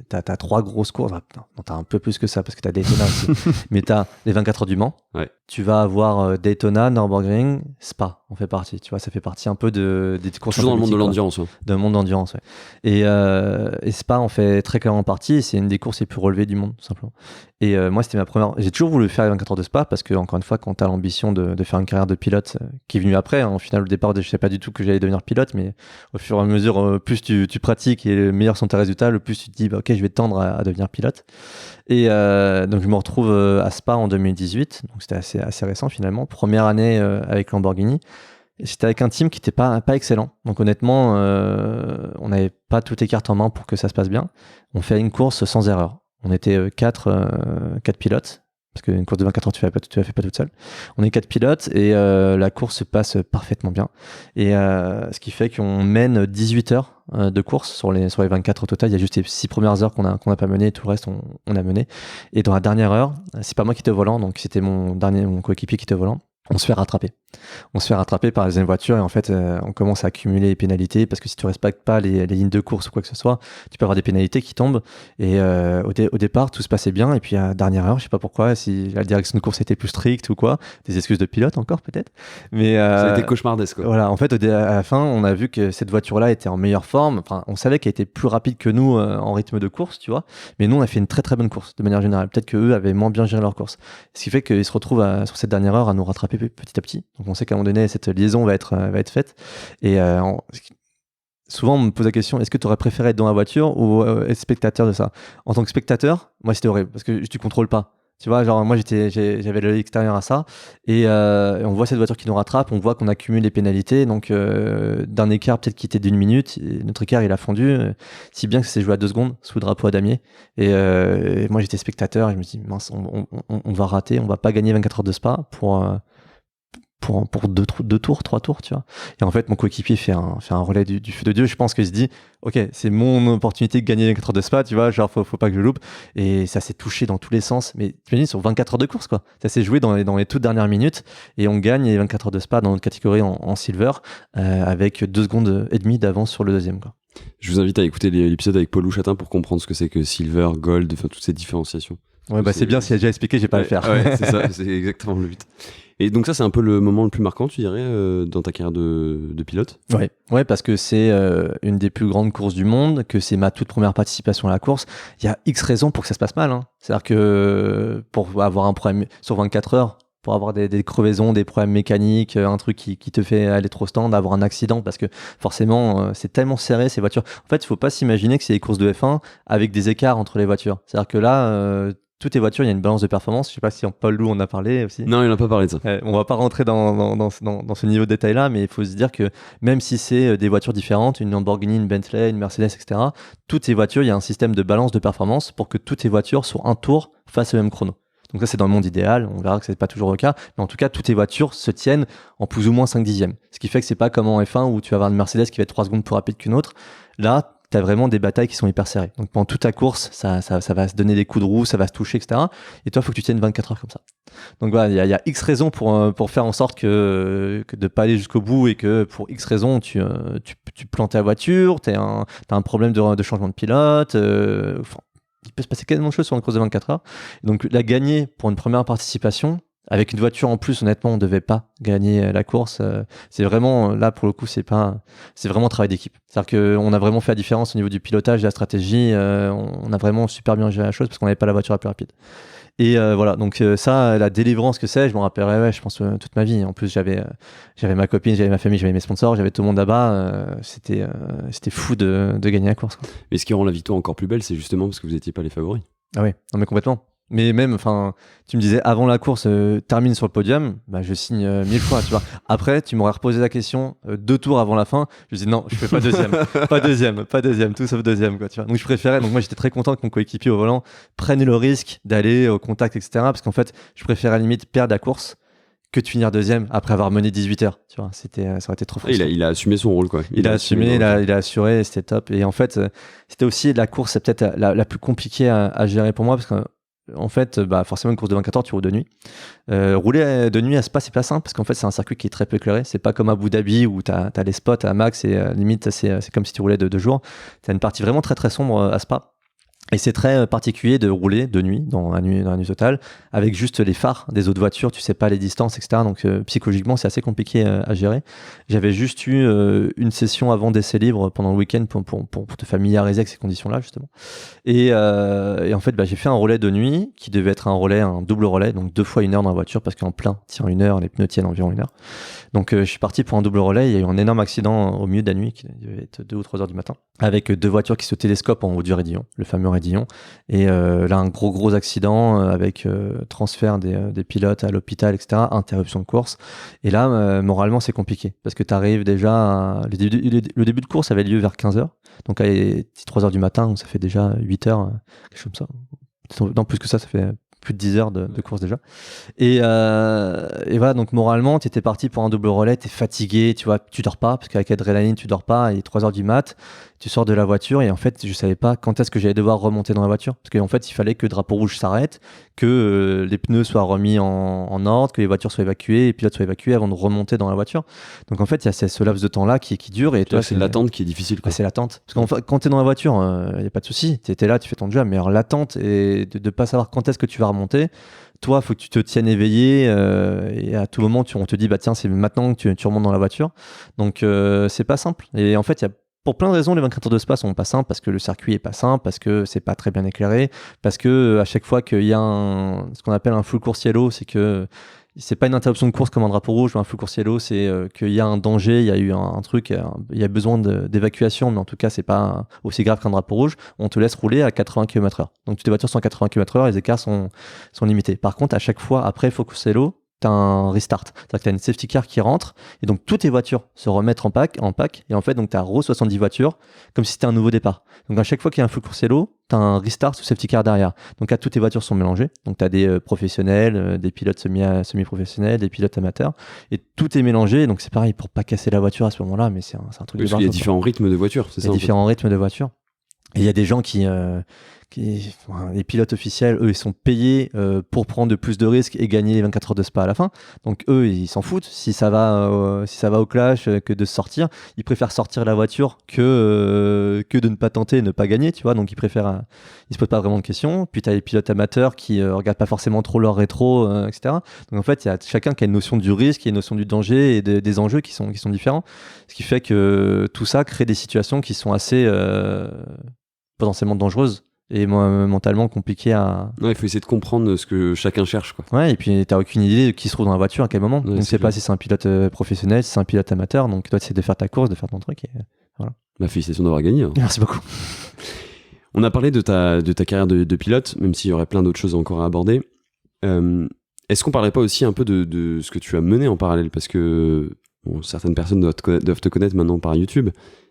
t'as 3 grosses courses. Non, t'as un peu plus que ça parce que t'as Daytona aussi. Mais t'as les 24 heures du Mans. Ouais. Tu vas avoir Daytona, Nürburgring, Spa. On fait partie. Tu vois, ça fait partie un peu des courses. Toujours dans le monde de l'endurance. Dans le monde d'endurance, ouais. Et Spa en fait très clairement partie. C'est une des courses les plus relevées du monde, tout simplement. Et moi, c'était ma première. J'ai toujours voulu faire les 24 heures de Spa parce que, encore une fois, quand t'as l'ambition de faire une carrière de pilote, qui est venue après, hein, au final, au départ, je savais pas du tout que j'allais devenir pilote, mais au fur et à mesure, plus tu pratiques et meilleurs sont tes résultats, le plus tu te dis, bah, ok, je vais tendre à devenir pilote. Et donc, je me retrouve à Spa en 2018. Donc, c'était assez récent finalement. Première année avec Lamborghini. C'était avec un team qui n'était pas excellent. Donc honnêtement, on n'avait pas toutes les cartes en main pour que ça se passe bien. On fait une course sans erreur. On était 4 pilotes, parce qu'une course de 24 heures, tu la fais pas toute seule. On est 4 pilotes et la course se passe parfaitement bien. Et ce qui fait qu'on mène 18 heures de course sur les 24 au total. Il y a juste les 6 premières heures qu'on a pas menées, et tout le reste on a mené. Et dans la dernière heure, c'est pas moi qui étais au volant, donc c'était mon coéquipier qui était au volant. On se fait rattraper par les deuxième voiture et en fait on commence à accumuler les pénalités parce que si tu respectes pas les lignes de course ou quoi que ce soit, tu peux avoir des pénalités qui tombent. Et au départ tout se passait bien et puis à la dernière heure, je sais pas pourquoi, si la direction de course était plus stricte ou quoi, des excuses de pilote encore peut-être, mais ça a été cauchemardesque, quoi. Voilà, en fait à la fin on a vu que cette voiture là était en meilleure forme. Enfin, on savait qu'elle était plus rapide que nous en rythme de course, tu vois, mais nous on a fait une très très bonne course de manière générale. Peut-être que eux avaient moins bien géré leur course, ce qui fait qu'ils se retrouvent sur cette dernière heure à nous rattraper petit à petit. Donc on sait qu'à un moment donné cette liaison va être faite. Et souvent on me pose la question, est-ce que tu aurais préféré être dans la voiture ou être spectateur de ça? En tant que spectateur, moi c'était horrible parce que tu contrôles pas. Tu vois, genre moi j'avais l'œil extérieur à ça et on voit cette voiture qui nous rattrape, on voit qu'on accumule les pénalités, donc d'un écart peut-être qui était d'1 minute, et notre écart il a fondu, si bien que ça s'est joué à 2 secondes sous le drapeau à damier. Et moi j'étais spectateur et je me dis mince, on va rater, on va pas gagner 24 heures de Spa pour 2 tours, 3 tours, tu vois. Et en fait, mon coéquipier fait un relais du feu de Dieu. Je pense qu'il se dit, ok, c'est mon opportunité de gagner 24 heures de Spa, tu vois, genre, faut pas que je loupe. Et ça s'est touché dans tous les sens. Mais tu imagines, sur 24 heures de course, quoi. Ça s'est joué dans les toutes dernières minutes et on gagne les 24 heures de Spa dans notre catégorie en silver, avec 2 secondes et demie d'avance sur le deuxième, quoi. Je vous invite à écouter l'épisode avec Paul Chatin pour comprendre ce que c'est que silver, gold, enfin, toutes ces différenciations. Ouais, bah c'est bien, s'il a déjà expliqué, j'ai pas à le faire. Ouais, c'est ça, c'est exactement le but. Et donc ça, c'est un peu le moment le plus marquant, tu dirais, dans ta carrière de pilote? Ouais, parce que c'est une des plus grandes courses du monde, que c'est ma toute première participation à la course. Il y a X raisons pour que ça se passe mal, hein. C'est-à-dire que pour avoir un problème sur 24 heures, pour avoir des crevaisons, des problèmes mécaniques, un truc qui te fait aller trop stand, avoir un accident, parce que forcément, c'est tellement serré ces voitures. En fait, il faut pas s'imaginer que c'est des courses de F1 avec des écarts entre les voitures. C'est-à-dire que là... toutes les voitures, il y a une balance de performance. Je sais pas si en Paul Lou on a parlé aussi. Non, il n'a pas parlé de ça. On va pas rentrer dans ce niveau de détail-là, mais il faut se dire que même si c'est des voitures différentes, une Lamborghini, une Bentley, une Mercedes, etc., toutes ces voitures, il y a un système de balance de performance pour que toutes les voitures sur un tour fassent le même chrono. Donc ça, c'est dans le monde idéal. On verra que c'est pas toujours le cas. Mais en tout cas, toutes tes voitures se tiennent en plus ou moins 5 dixièmes. Ce qui fait que c'est pas comme en F1 où tu vas avoir une Mercedes qui va être 3 secondes plus rapide qu'une autre. Là, tu as vraiment des batailles qui sont hyper serrées. Donc pendant toute ta course, ça va se donner des coups de roue, ça va se toucher, etc. Et toi, il faut que tu tiennes 24 heures comme ça. Donc voilà, il y a X raisons pour faire en sorte que de pas aller jusqu'au bout et que pour X raisons, tu plantes ta voiture, t'as un problème de changement de pilote. Il peut se passer tellement de choses sur une course de 24 heures. Et donc la gagner pour une première participation, avec une voiture en plus, honnêtement, on ne devait pas gagner la course. C'est vraiment, là, pour le coup, c'est vraiment un travail d'équipe. C'est-à-dire qu'on a vraiment fait la différence au niveau du pilotage, de la stratégie. On a vraiment super bien géré la chose parce qu'on n'avait pas la voiture la plus rapide. Et voilà, donc ça, la délivrance que c'est, je m'en rappellerai, je pense, toute ma vie. En plus, j'avais ma copine, j'avais ma famille, j'avais mes sponsors, j'avais tout le monde là-bas. C'était fou de gagner la course, quoi. Mais ce qui rend la victoire encore plus belle, c'est justement parce que vous n'étiez pas les favoris. Ah oui, non mais complètement. Mais même, enfin, tu me disais avant la course, termine sur le podium, bah je signe 1000 fois, tu vois. Après, tu m'aurais reposé la question 2 tours avant la fin, je dis non, je fais pas deuxième, pas deuxième, tout sauf deuxième, quoi, tu vois. Donc je préférais, donc moi j'étais très content que mon coéquipier au volant prenne le risque d'aller au contact, etc. Parce qu'en fait, je préférais à la limite perdre la course que de finir deuxième après avoir mené 18 heures, tu vois. Ça aurait été trop frustrant. Il a assumé son rôle, quoi. Il a assumé, il a assuré, c'était top. Et en fait, c'était aussi la course, c'est peut-être la plus compliquée à gérer pour moi parce que en fait, forcément, une course de 24 heures, tu roules de nuit. Rouler de nuit à Spa, c'est pas simple parce qu'en fait, c'est un circuit qui est très peu éclairé. C'est pas comme Abu Dhabi où t'as les spots à max et limite, c'est comme si tu roulais de jour. T'as une partie vraiment très très sombre à Spa. Et c'est très particulier de rouler de nuit, dans la nuit totale, avec juste les phares des autres voitures, tu sais pas les distances, etc. Donc psychologiquement, c'est assez compliqué à gérer. J'avais juste eu une session avant d'essai libre pendant le week-end pour te familiariser avec ces conditions-là, justement. Et en fait, j'ai fait un relais de nuit qui devait être un double relais, donc 2 fois 1 heure dans la voiture, parce qu'en plein, tient 1 heure, les pneus tiennent environ 1 heure. Donc je suis parti pour un double relais, il y a eu un énorme accident au milieu de la nuit, qui devait être 2 ou 3 heures du matin, avec 2 voitures qui se télescopent en haut du raidillon, le fameux raidillon. Et là, un gros accident avec transfert des pilotes à l'hôpital, etc., interruption de course. Et là, moralement, c'est compliqué, parce que tu arrives déjà... Le début de course avait lieu vers 15h, donc à 3h du matin, donc ça fait déjà 8h, quelque chose comme ça. Non, plus que ça fait plus de 10 heures de course déjà. Et voilà, donc moralement, tu étais parti pour un double relais, tu es fatigué, tu vois, tu dors pas, parce qu'avec l'adrénaline, tu dors pas, il est 3h du mat, tu sors de la voiture, et en fait, je savais pas quand est-ce que j'allais devoir remonter dans la voiture. Parce qu'en fait, il fallait que le drapeau rouge s'arrête, que les pneus soient remis en ordre, que les voitures soient évacuées, les pilotes soient évacués avant de remonter dans la voiture. Donc en fait, il y a ce laps de temps-là qui dure. Et toi, c'est l'attente qui est difficile, quoi. C'est l'attente. Parce qu'en fait, quand tu es dans la voiture, il n'y a pas de souci. Tu étais là, tu fais ton job. Mais alors, l'attente et de ne pas savoir quand est-ce que tu vas remonter, toi, il faut que tu te tiennes éveillé et à tout moment, on te dit, tiens, c'est maintenant que tu remontes dans la voiture. Donc, c'est pas simple. Et en fait, pour plein de raisons, les 24 heures de Spa sont pas simples, parce que le circuit est pas simple, parce que c'est pas très bien éclairé, parce que à chaque fois qu'il y a ce qu'on appelle un full course yellow, c'est que c'est pas une interruption de course comme un drapeau rouge, mais un full course yellow, c'est qu'il y a un danger, il y a eu un truc, il y a besoin d'évacuation, mais en tout cas, c'est pas aussi grave qu'un drapeau rouge. On te laisse rouler à 80 km/h. Donc, toutes les voitures sont à 80 km/h, les écarts sont limités. Par contre, à chaque fois, après full course yellow, t'as un restart. C'est-à-dire que t'as une safety car qui rentre, et donc toutes tes voitures se remettent en pack, et en fait, donc t'as 70 voitures, comme si c'était un nouveau départ. Donc à chaque fois qu'il y a un full course yellow, t'as un restart sous safety car derrière. Donc là, toutes tes voitures sont mélangées. Donc t'as des professionnels, des pilotes semi-professionnels, des pilotes amateurs, et tout est mélangé. Donc c'est pareil, pour pas casser la voiture à ce moment-là, mais c'est un truc de barge. Il y a différents rythmes de voitures, c'est ça? Il y a différents rythmes de voitures. Et il y a des gens les pilotes officiels, eux, ils sont payés pour prendre de plus de risques et gagner les 24 heures de Spa à la fin. Donc eux, ils s'en foutent. Si ça va au clash, que de se sortir, ils préfèrent sortir la voiture que de ne pas tenter et ne pas gagner, tu vois. Donc ils se posent pas vraiment de questions. Puis tu as les pilotes amateurs qui regardent pas forcément trop leur rétro, etc. Donc en fait, il y a chacun qui a une notion du risque, qui a une notion du danger et des enjeux qui sont différents. Ce qui fait que tout ça crée des situations qui sont assez potentiellement dangereuses et mentalement compliqué à... Ouais, il faut essayer de comprendre ce que chacun cherche, quoi. Ouais, et puis t'as aucune idée de qui se trouve dans la voiture à quel moment. Donc c'est pas si c'est un pilote professionnel, si c'est un pilote amateur. Donc toi, c'est de faire ta course, de faire ton truc. Et voilà. Félicitations d'avoir gagné. Hein. Merci beaucoup. On a parlé de ta carrière de pilote, même s'il y aurait plein d'autres choses encore à aborder. Est-ce qu'on parlerait pas aussi un peu de ce que tu as mené en parallèle? Parce que certaines personnes doivent te connaître maintenant par YouTube.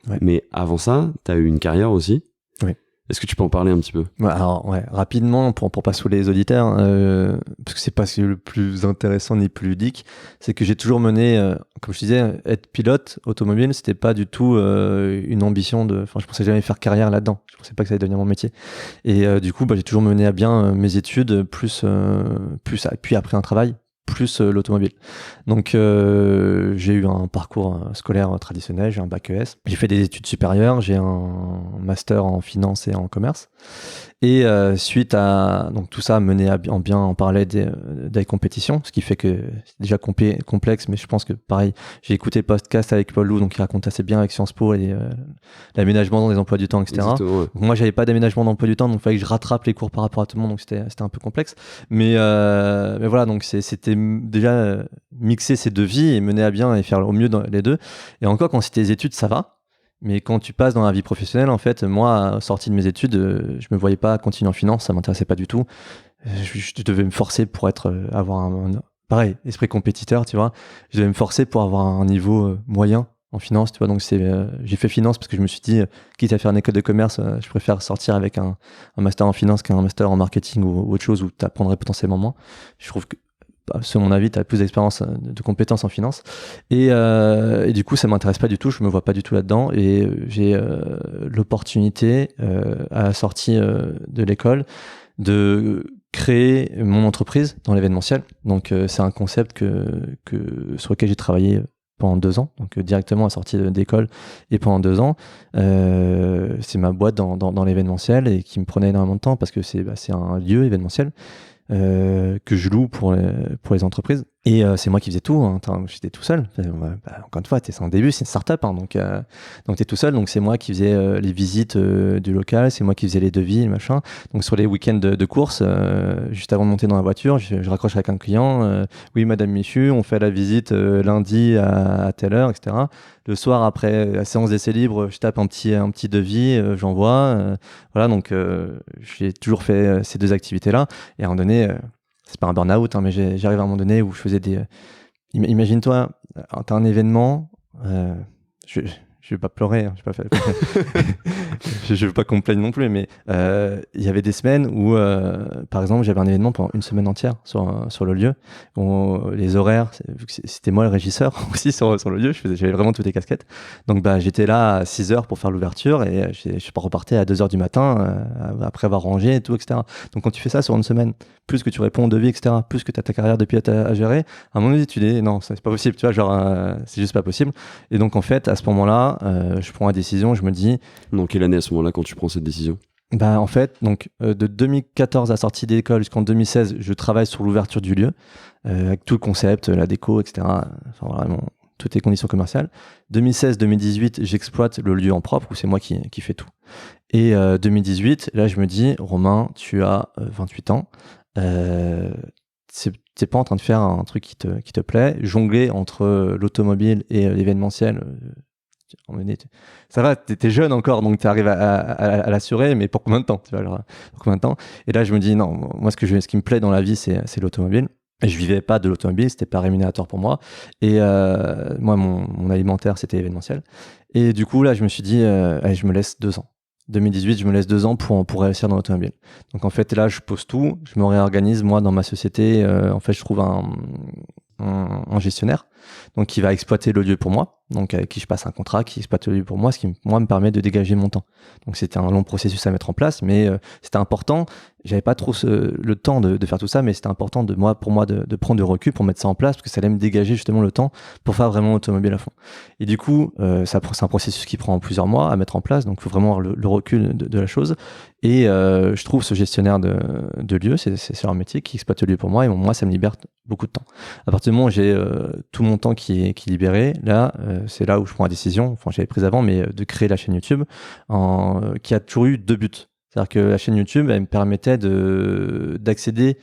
Ouais. Mais avant ça, tu as eu une carrière aussi. Oui. Est-ce que tu peux en parler un petit peu? Alors, rapidement, pour pas saouler les auditeurs, parce que c'est pas le plus intéressant ni plus ludique, c'est que j'ai toujours mené, comme je disais, être pilote automobile, c'était pas du tout une ambition je pensais jamais faire carrière là-dedans. Je pensais pas que ça allait devenir mon métier. Et du coup, j'ai toujours mené à bien mes études, puis après un travail, plus l'automobile. Donc j'ai eu un parcours scolaire traditionnel, j'ai un bac ES, j'ai fait des études supérieures, j'ai un master en finance et en commerce. Et suite à donc tout ça mené en bien en parallèle des compétitions, ce qui fait que c'est déjà complexe, mais je pense que pareil, j'ai écouté le podcast avec Paul Lou, donc il raconte assez bien avec Sciences Po et l'aménagement dans les emplois du temps, etc. Exactement, ouais. Donc, moi j'avais pas d'aménagement d'emploi du temps, donc il fallait que je rattrape les cours par rapport à tout le monde, donc c'était un peu complexe. Mais voilà, donc c'était déjà mixer ces deux vies et mener à bien et faire au mieux dans les deux. Et encore quand c'était les études, ça va. Mais quand tu passes dans la vie professionnelle, en fait, moi, sorti de mes études, je me voyais pas continuer en finance, ça m'intéressait pas du tout. Je devais me forcer pour avoir pareil, esprit compétiteur, tu vois. Je devais me forcer pour avoir un niveau moyen en finance, tu vois. Donc j'ai fait finance parce que je me suis dit, quitte à faire une école de commerce, je préfère sortir avec un master en finance qu'un master en marketing ou autre chose où tu apprendrais potentiellement moins. Je trouve que selon mon avis, tu as plus d'expérience, de compétences en finance. Et du coup, ça m'intéresse pas du tout. Je me vois pas du tout là-dedans. Et j'ai l'opportunité, à la sortie de l'école, de créer mon entreprise dans l'événementiel. Donc, c'est un concept sur lequel j'ai travaillé pendant 2 ans, donc directement à la sortie d'école et pendant 2 ans. C'est ma boîte dans l'événementiel et qui me prenait énormément de temps parce que c'est un lieu événementiel que je loue pour les entreprises. Et c'est moi qui faisais tout, hein. J'étais tout seul. Encore une fois, c'est en début, c'est une start-up, hein, donc t'es tout seul. Donc c'est moi qui faisais les visites du local, c'est moi qui faisais les devis, les machins. Donc sur les week-ends de course, juste avant de monter dans la voiture, je raccroche avec un client. Oui, Madame Michu, on fait la visite lundi à telle heure, etc. Le soir, après la séance d'essai libre, je tape un petit devis, j'envoie. Voilà, donc j'ai toujours fait ces deux activités-là. Et à un moment donné, c'est pas un burn-out, hein, mais j'arrive à un moment donné où je faisais des... Imagine-toi, t'as un événement, je vais pas pleurer, hein, je veux pas qu'on me plaigne non plus, mais il y avait des semaines où, par exemple, j'avais un événement pendant une semaine entière sur le lieu. Bon, les horaires, vu que c'était moi le régisseur aussi sur le lieu, j'avais vraiment toutes les casquettes. Donc j'étais là à 6h pour faire l'ouverture et je repartais à 2h du matin après avoir rangé et tout, etc. Donc quand tu fais ça sur une semaine, plus que tu réponds aux devis, etc., plus que tu as ta carrière de pilote à gérer, à un moment donné, tu dis non, c'est pas possible, tu vois, c'est juste pas possible. Et donc en fait, à ce moment-là, je prends la décision, je me dis... Dans quelle année à ce moment-là quand tu prends cette décision? En fait, donc de 2014 à sortie d'école jusqu'en 2016, je travaille sur l'ouverture du lieu, avec tout le concept, la déco, etc. Enfin vraiment, toutes les conditions commerciales. 2016-2018, j'exploite le lieu en propre, où c'est moi qui fais tout. Et 2018, là je me dis, Romain, tu as 28 ans, t'es pas en train de faire un truc qui te plaît, jongler entre l'automobile et l'événementiel. Ça va, t'es jeune encore, donc t'arrives à l'assurer, mais pour combien de temps, tu vois, pour combien de temps? Et là, je me dis, non, moi, ce qui me plaît dans la vie, c'est l'automobile. Et je vivais pas de l'automobile, c'était pas rémunérateur pour moi. Et moi, mon alimentaire, c'était événementiel. Et du coup, là, je me suis dit, allez, je me laisse 2 ans. 2018, je me laisse 2 ans pour réussir dans l'automobile. Donc, en fait, là, je pose tout, je me réorganise, moi, dans ma société. En fait, je trouve un gestionnaire, donc qui va exploiter le lieu pour moi, donc avec qui je passe un contrat, qui exploite le lieu pour moi, ce qui moi me permet de dégager mon temps. Donc c'était un long processus à mettre en place, mais c'était important. J'avais pas trop le temps de faire tout ça, mais c'était important pour moi de prendre du recul pour mettre ça en place, parce que ça allait me dégager justement le temps pour faire vraiment l'automobile à fond. Et du coup, c'est un processus qui prend plusieurs mois à mettre en place, donc il faut vraiment avoir le recul de la chose. Et je trouve ce gestionnaire de lieu, c'est leur métier, qui exploite le lieu pour moi, et moi, ça me libère beaucoup de temps. À partir du moment où j'ai tout mon temps qui est libéré, là, c'est là où je prends la décision, enfin j'avais prise avant, mais de créer la chaîne YouTube, qui a toujours eu 2 buts. C'est-à-dire que la chaîne YouTube, elle me permettait d'accéder,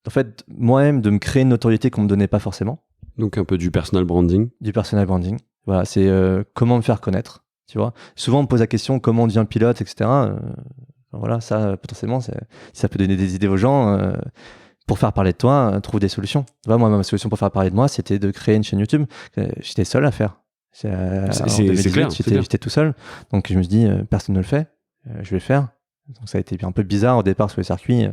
en fait, moi-même, de me créer une notoriété qu'on me donnait pas forcément. Donc un peu du personal branding. Du personal branding. Voilà, c'est comment me faire connaître, tu vois. Souvent, on me pose la question comment on devient pilote, etc. Voilà, ça, potentiellement, ça peut donner des idées aux gens. Pour faire parler de toi, trouve des solutions. Moi, ma solution pour faire parler de moi, c'était de créer une chaîne YouTube. J'étais seul à faire. C'est clair. J'étais tout seul. Donc, je me suis dit, personne ne le fait. Je vais le faire. Donc ça a été un peu bizarre au départ sur les circuits.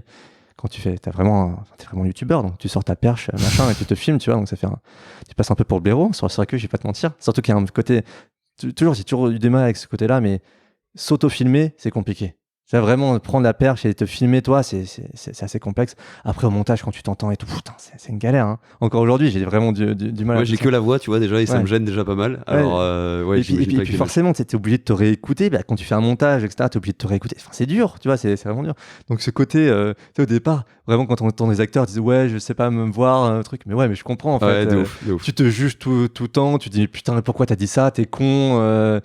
Quand t'es vraiment youtubeur, donc tu sors ta perche, machin, et tu te filmes, tu vois, donc tu passes un peu pour le blaireau sur le circuit, je vais pas te mentir. Surtout qu'il y a un côté, j'ai toujours eu des mal avec ce côté-là, mais s'auto-filmer, c'est compliqué. C'est vraiment prendre la perche et te filmer toi, c'est assez complexe. Après au montage quand tu t'entends et tout, putain, c'est une galère. Hein. Encore aujourd'hui, j'ai vraiment du mal. Moi, j'ai que la voix, tu vois déjà, et ça me gêne déjà pas mal. Alors, et puis forcément, tu es obligé de te réécouter. Bah, quand tu fais un montage, etc., tu es obligé de te réécouter. Enfin, c'est dur, tu vois, c'est vraiment dur. Donc ce côté, au départ, vraiment quand on entend des acteurs disent ouais, je sais pas me voir, un truc, mais ouais, mais je comprends en fait. De ouf. Tu te juges tout le temps, tu te dis putain, mais pourquoi t'as dit ça, t'es con.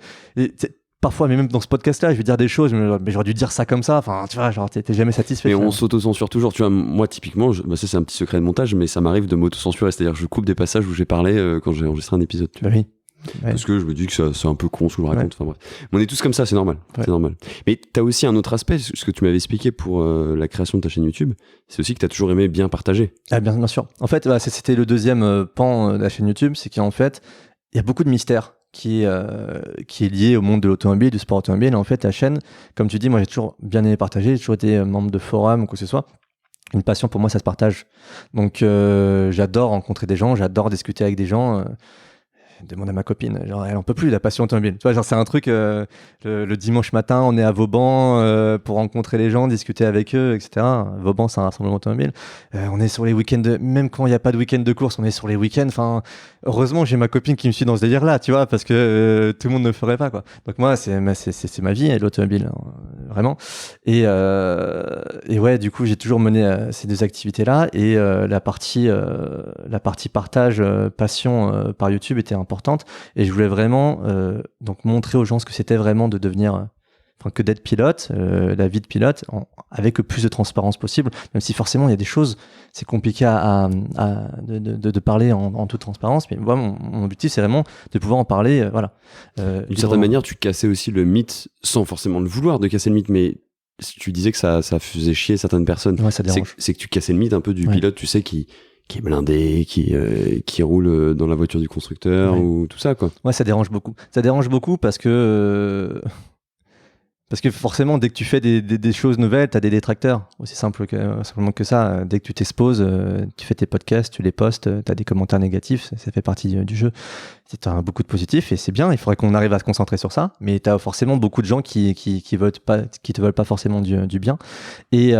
Parfois, mais même dans ce podcast-là, je vais dire des choses, mais j'aurais dû dire ça comme ça. Enfin, tu vois, genre, t'es jamais satisfait. Et on s'auto-censure toujours. Tu vois, moi, typiquement, ça, c'est un petit secret de montage, mais ça m'arrive de m'auto-censurer. C'est-à-dire que je coupe des passages où j'ai parlé quand j'ai enregistré un épisode. Tu vois. Oui. Parce que je me dis que c'est un peu con ce que je raconte. Enfin, bref. On est tous comme ça, c'est normal. C'est normal. Mais t'as aussi un autre aspect, ce que tu m'avais expliqué pour la création de ta chaîne YouTube. C'est aussi que t'as toujours aimé bien partager. Ah, bien sûr. En fait, c'était le deuxième pan de la chaîne YouTube. C'est qu'en fait, il y a beaucoup de mystères qui est lié au monde de l'automobile, du sport automobile. Et en fait, la chaîne, comme tu dis, moi j'ai toujours bien aimé partager, j'ai toujours été membre de forum ou quoi que ce soit. Une passion pour moi, ça se partage. Donc j'adore rencontrer des gens, j'adore discuter avec des gens. Demande à ma copine, genre elle en peut plus la passion automobile. Tu vois, genre c'est un truc le dimanche matin, on est à Vauban pour rencontrer les gens, discuter avec eux, etc. Vauban, c'est un rassemblement automobile. On est sur les week-ends, même quand il n'y a pas de week-end de course, on est sur les week-ends. Enfin, heureusement, j'ai ma copine qui me suit dans ce délire-là, tu vois, parce que tout le monde ne le ferait pas, quoi. Donc moi, c'est ma vie, l'automobile, vraiment. Et ouais, du coup, j'ai toujours mené ces deux activités-là et la partie partage, passion par YouTube était importante et je voulais vraiment donc montrer aux gens ce que c'était vraiment de devenir que d'être pilote, la vie de pilote avec le plus de transparence possible, même si forcément il y a des choses, c'est compliqué de parler en toute transparence, mais moi mon objectif c'est vraiment de pouvoir en parler, voilà. D'une certaine manière, tu cassais aussi le mythe sans forcément le vouloir de casser le mythe, mais tu disais que ça faisait chier certaines personnes. Ouais, ça dérange. C'est que tu cassais le mythe un peu du pilote, tu sais, qui est blindé, qui roule dans la voiture du constructeur ou tout ça, quoi. Ouais, ça dérange beaucoup. Ça dérange beaucoup parce que forcément, dès que tu fais des choses nouvelles, tu as des détracteurs. Aussi simplement que ça. Dès que tu t'exposes, tu fais tes podcasts, tu les postes, tu as des commentaires négatifs, ça fait partie du jeu. Tu as beaucoup de positifs et c'est bien, il faudrait qu'on arrive à se concentrer sur ça. Mais tu as forcément beaucoup de gens qui te veulent pas forcément du bien. Et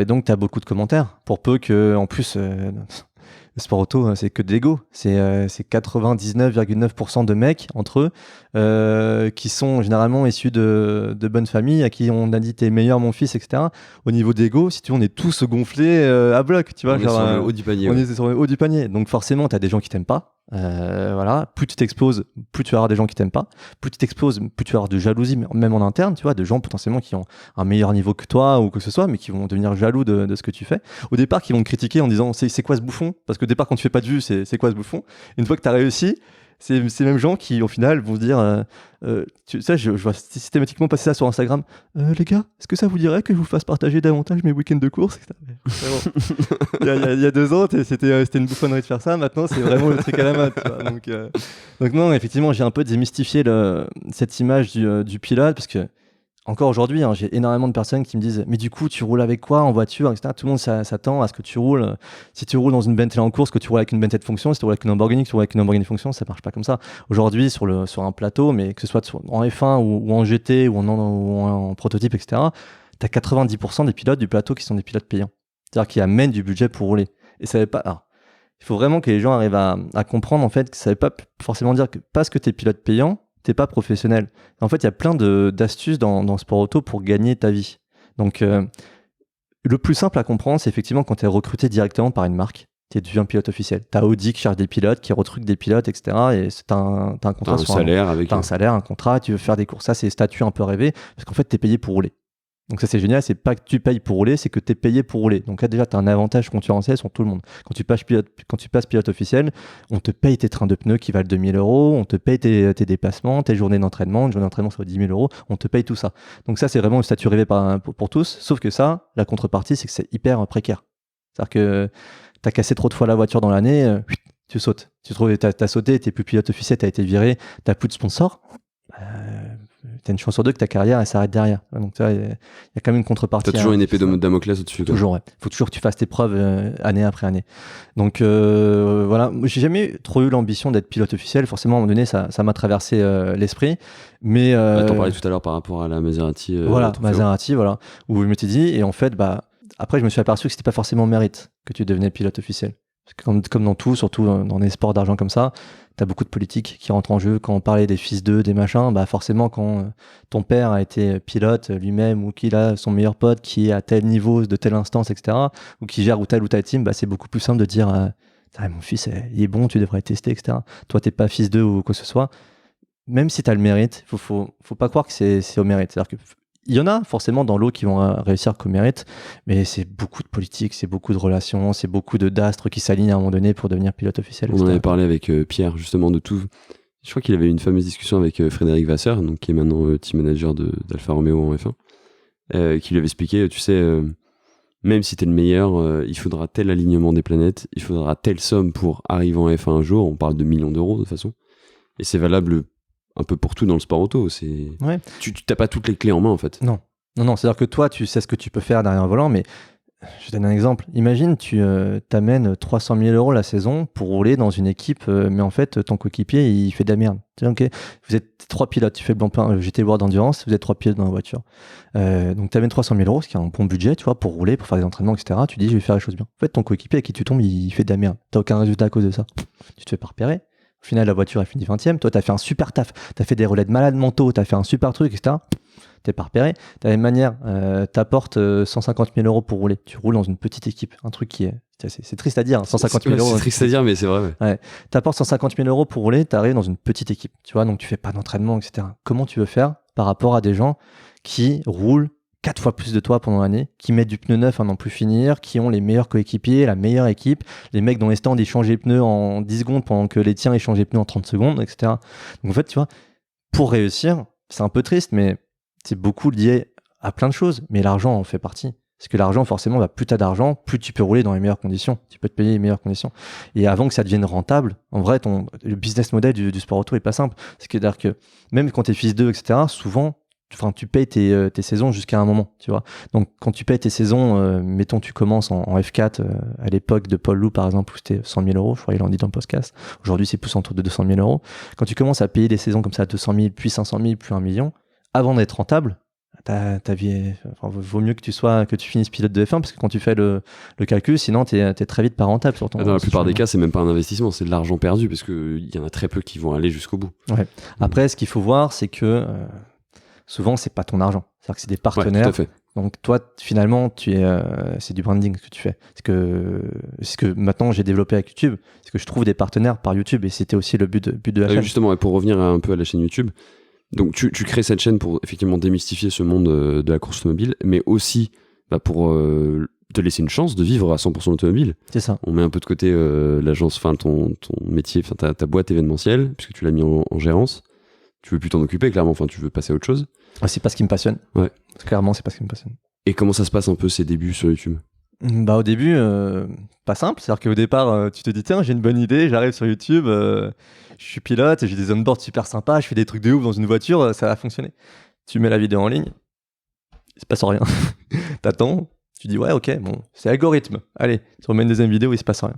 donc, tu as beaucoup de commentaires. Pour peu que, en plus... le sport auto, c'est que de l'ego. C'est 99,9% de mecs entre eux qui sont généralement issus de bonnes familles, à qui on a dit t'es meilleur mon fils, etc. Au niveau d'ego, si tu veux, on est tous gonflés à bloc. Tu vois, on est sur le haut du panier. On est sur le haut du panier. Donc forcément, tu as des gens qui t'aiment pas. Voilà, plus tu t'exposes, plus tu vas avoir des gens qui t'aiment pas. Plus tu t'exposes, plus tu vas avoir de jalousie, même en interne, tu vois, de gens potentiellement qui ont un meilleur niveau que toi ou que ce soit, mais qui vont devenir jaloux de ce que tu fais. Au départ, qui vont te critiquer en disant c'est quoi ce bouffon? Parce que au départ, quand tu fais pas de vue, c'est quoi ce bouffon? Une fois que tu as réussi, c'est ces mêmes gens qui, au final, vont se dire tu sais, je vois systématiquement passer ça sur Instagram. Les gars, est-ce que ça vous dirait que je vous fasse partager davantage mes week-ends de course? il y a 2 ans, c'était une bouffonnerie de faire ça. Maintenant, c'est vraiment le truc à la mode. Donc non, effectivement, j'ai un peu démystifié cette image du pilote parce que encore aujourd'hui, j'ai énormément de personnes qui me disent mais du coup tu roules avec quoi en voiture, etc. Tout le monde s'attend à ce que tu roules. Si tu roules dans une Bentley en course, que tu roules avec une Bentley de fonction. Si tu roules avec une Lamborghini, que tu roules avec une Lamborghini de fonction, ça marche pas comme ça. Aujourd'hui sur un plateau, mais que ce soit en F1 ou en GT ou en prototype, etc. T'as 90% des pilotes du plateau qui sont des pilotes payants, c'est-à-dire qui amènent du budget pour rouler. Et ça veut pas. Alors, il faut vraiment que les gens arrivent à comprendre en fait que ça veut pas forcément dire que parce que t'es pilote payant, t'es pas professionnel. En fait, il y a plein d'astuces dans le sport auto pour gagner ta vie. Donc, le plus simple à comprendre, c'est effectivement quand tu es recruté directement par une marque, tu deviens pilote officiel. Tu as Audi qui cherche des pilotes, qui recrute des pilotes, etc. Et tu as un contrat. Tu as un salaire avec. Tu as un salaire, un contrat, tu veux faire des courses. Ça, c'est le statut un peu rêvé, parce qu'en fait, tu es payé pour rouler. Donc ça c'est génial, c'est pas que tu payes pour rouler, c'est que tu es payé pour rouler. Donc là déjà tu as un avantage concurrentiel sur tout le monde. Quand tu passes pilote officiel, on te paye tes trains de pneus qui valent 2 000 €, on te paye tes déplacements, tes journées d'entraînement, une journée d'entraînement ça vaut 10 000 €, on te paye tout ça. Donc ça c'est vraiment le statut rêvé pour tous, sauf que ça, la contrepartie c'est que c'est hyper précaire. C'est-à-dire que tu as cassé trop de fois la voiture dans l'année, tu sautes. Tu trouves, t'as sauté, t'es plus pilote officiel, t'as été viré, t'as plus de sponsor. t'as une chance sur deux que ta carrière elle s'arrête derrière. Donc il y a quand même une contrepartie. T'as toujours une épée de Damoclès au-dessus. Toujours, ouais. Faut toujours que tu fasses tes preuves année après année. Donc voilà, j'ai jamais trop eu l'ambition d'être pilote officiel. Forcément, à un moment donné, ça m'a traversé l'esprit. Mais t'en parlais tout à l'heure par rapport à la Maserati. Voilà, Maserati, voilà, où je m'étais dit, et en fait, après, je me suis aperçu que c'était pas forcément mérite que tu devenais pilote officiel. Parce que comme dans tout, surtout dans les sports d'argent comme ça, t'as beaucoup de politique qui rentre en jeu. Quand on parlait des fils d'eux, des machins, forcément, quand ton père a été pilote lui-même ou qu'il a son meilleur pote qui est à tel niveau, de telle instance, etc., ou qui gère ou telle team, c'est beaucoup plus simple de dire mon fils, il est bon, tu devrais tester, etc. Toi, t'es pas fils d'eux ou quoi que ce soit. Même si t'as le mérite, faut pas croire que c'est au mérite. C'est-à-dire que il y en a forcément dans l'eau qui vont réussir qu'au mérite, mais c'est beaucoup de politique, c'est beaucoup de relations, c'est beaucoup d'astres qui s'alignent à un moment donné pour devenir pilote officiel. On en avait parlé avec Pierre justement de tout. Je crois qu'il avait eu une fameuse discussion avec Frédéric Vasseur, donc, qui est maintenant team manager d'Alfa Romeo en F1, qui lui avait expliqué, tu sais, même si t'es le meilleur, il faudra tel alignement des planètes, il faudra telle somme pour arriver en F1 un jour, on parle de millions d'euros de toute façon, et c'est valable un peu pour tout dans le sport auto. Ouais. Tu t'as pas toutes les clés en main en fait. Non, c'est-à-dire que toi, tu sais ce que tu peux faire derrière un volant, mais je te donne un exemple. Imagine, tu t'amènes 300 000 € la saison pour rouler dans une équipe, mais en fait, ton coéquipier, il fait de la merde. Tu dis, ok, vous êtes 3 pilotes, tu fais le blanc-pain GT World d'endurance, vous êtes 3 pilotes dans la voiture. Donc, tu amènes 300 000 €, ce qui est un bon budget, tu vois, pour rouler, pour faire des entraînements, etc. Tu dis, je vais faire les choses bien. En fait, ton coéquipier avec qui tu tombes, il fait de la merde. T'as aucun résultat à cause de ça. Tu te fais pas repérer. Au final, la voiture, elle finit 20e. Toi, t'as fait un super taf. T'as fait des relais de malades mentaux. T'as fait un super truc, etc. T'es pas repéré. De la même manière, t'apportes 150 000 € pour rouler. Tu roules dans une petite équipe. Un truc qui est... C'est triste à dire, 150 000 €. C'est triste à dire, mais c'est vrai. Ouais. T'apportes 150 000 € pour rouler. T'arrives dans une petite équipe. Tu vois, donc tu fais pas d'entraînement, etc. Comment tu veux faire par rapport à des gens qui roulent 4 fois plus de toi pendant l'année, qui mettent du pneu neuf à n'en plus finir, qui ont les meilleurs coéquipiers, la meilleure équipe, les mecs dans les stands ils changent les pneus en 10 secondes pendant que les tiens ils changent les pneus en 30 secondes, etc. Donc en fait, tu vois, pour réussir, c'est un peu triste, mais c'est beaucoup lié à plein de choses, mais l'argent en fait partie. Parce que l'argent, forcément, plus tu as d'argent, plus tu peux rouler dans les meilleures conditions. Tu peux te payer les meilleures conditions. Et avant que ça devienne rentable, en vrai, le business model du sport auto est pas simple. C'est-à-dire que même quand tu es fils d'eux, etc., souvent, tu payes tes saisons jusqu'à un moment, tu vois. Donc, quand tu payes tes saisons, mettons, tu commences en F4, à l'époque de Paul Loup, par exemple, où c'était 100 000 €, je crois qu'il en dit dans le podcast. Aujourd'hui, c'est plus autour de 200 000 €. Quand tu commences à payer des saisons comme ça à 200 000, puis 500 000, puis 1 million, avant d'être rentable, ta vie, vaut mieux que tu finisses pilote de F1, parce que quand tu fais le calcul, sinon, t'es très vite pas rentable sur ton. Dans la plupart des cas, c'est même pas un investissement, c'est de l'argent perdu, parce qu'il y en a très peu qui vont aller jusqu'au bout. Ouais. Après, ce qu'il faut voir, c'est que souvent, c'est pas ton argent. C'est-à-dire que c'est des partenaires. Ouais, tout à fait. Donc, toi, finalement, c'est du branding que tu fais. Ce que maintenant j'ai développé avec YouTube, c'est que je trouve des partenaires par YouTube, et c'était aussi le but de la chaîne. Justement, pour revenir un peu à la chaîne YouTube, donc tu crées cette chaîne pour effectivement démystifier ce monde de la course automobile, mais aussi pour te laisser une chance de vivre à 100% automobile. C'est ça. On met un peu de côté l'agence, enfin ton métier, enfin ta boîte événementielle, puisque tu l'as mis en gérance. Tu veux plus t'en occuper, clairement, enfin tu veux passer à autre chose. C'est pas ce qui me passionne. Ouais. Clairement, c'est pas ce qui me passionne. Et comment ça se passe un peu ces débuts sur YouTube ? Au début, pas simple. C'est-à-dire qu'au départ, tu te dis, tiens, j'ai une bonne idée, j'arrive sur YouTube, je suis pilote, j'ai des onboards super sympas, je fais des trucs de ouf dans une voiture, ça va fonctionner. Tu mets la vidéo en ligne, il se passe rien. T'attends, tu dis, ouais, ok, bon, c'est algorithme. Allez, tu remets une deuxième vidéo, il se passe rien.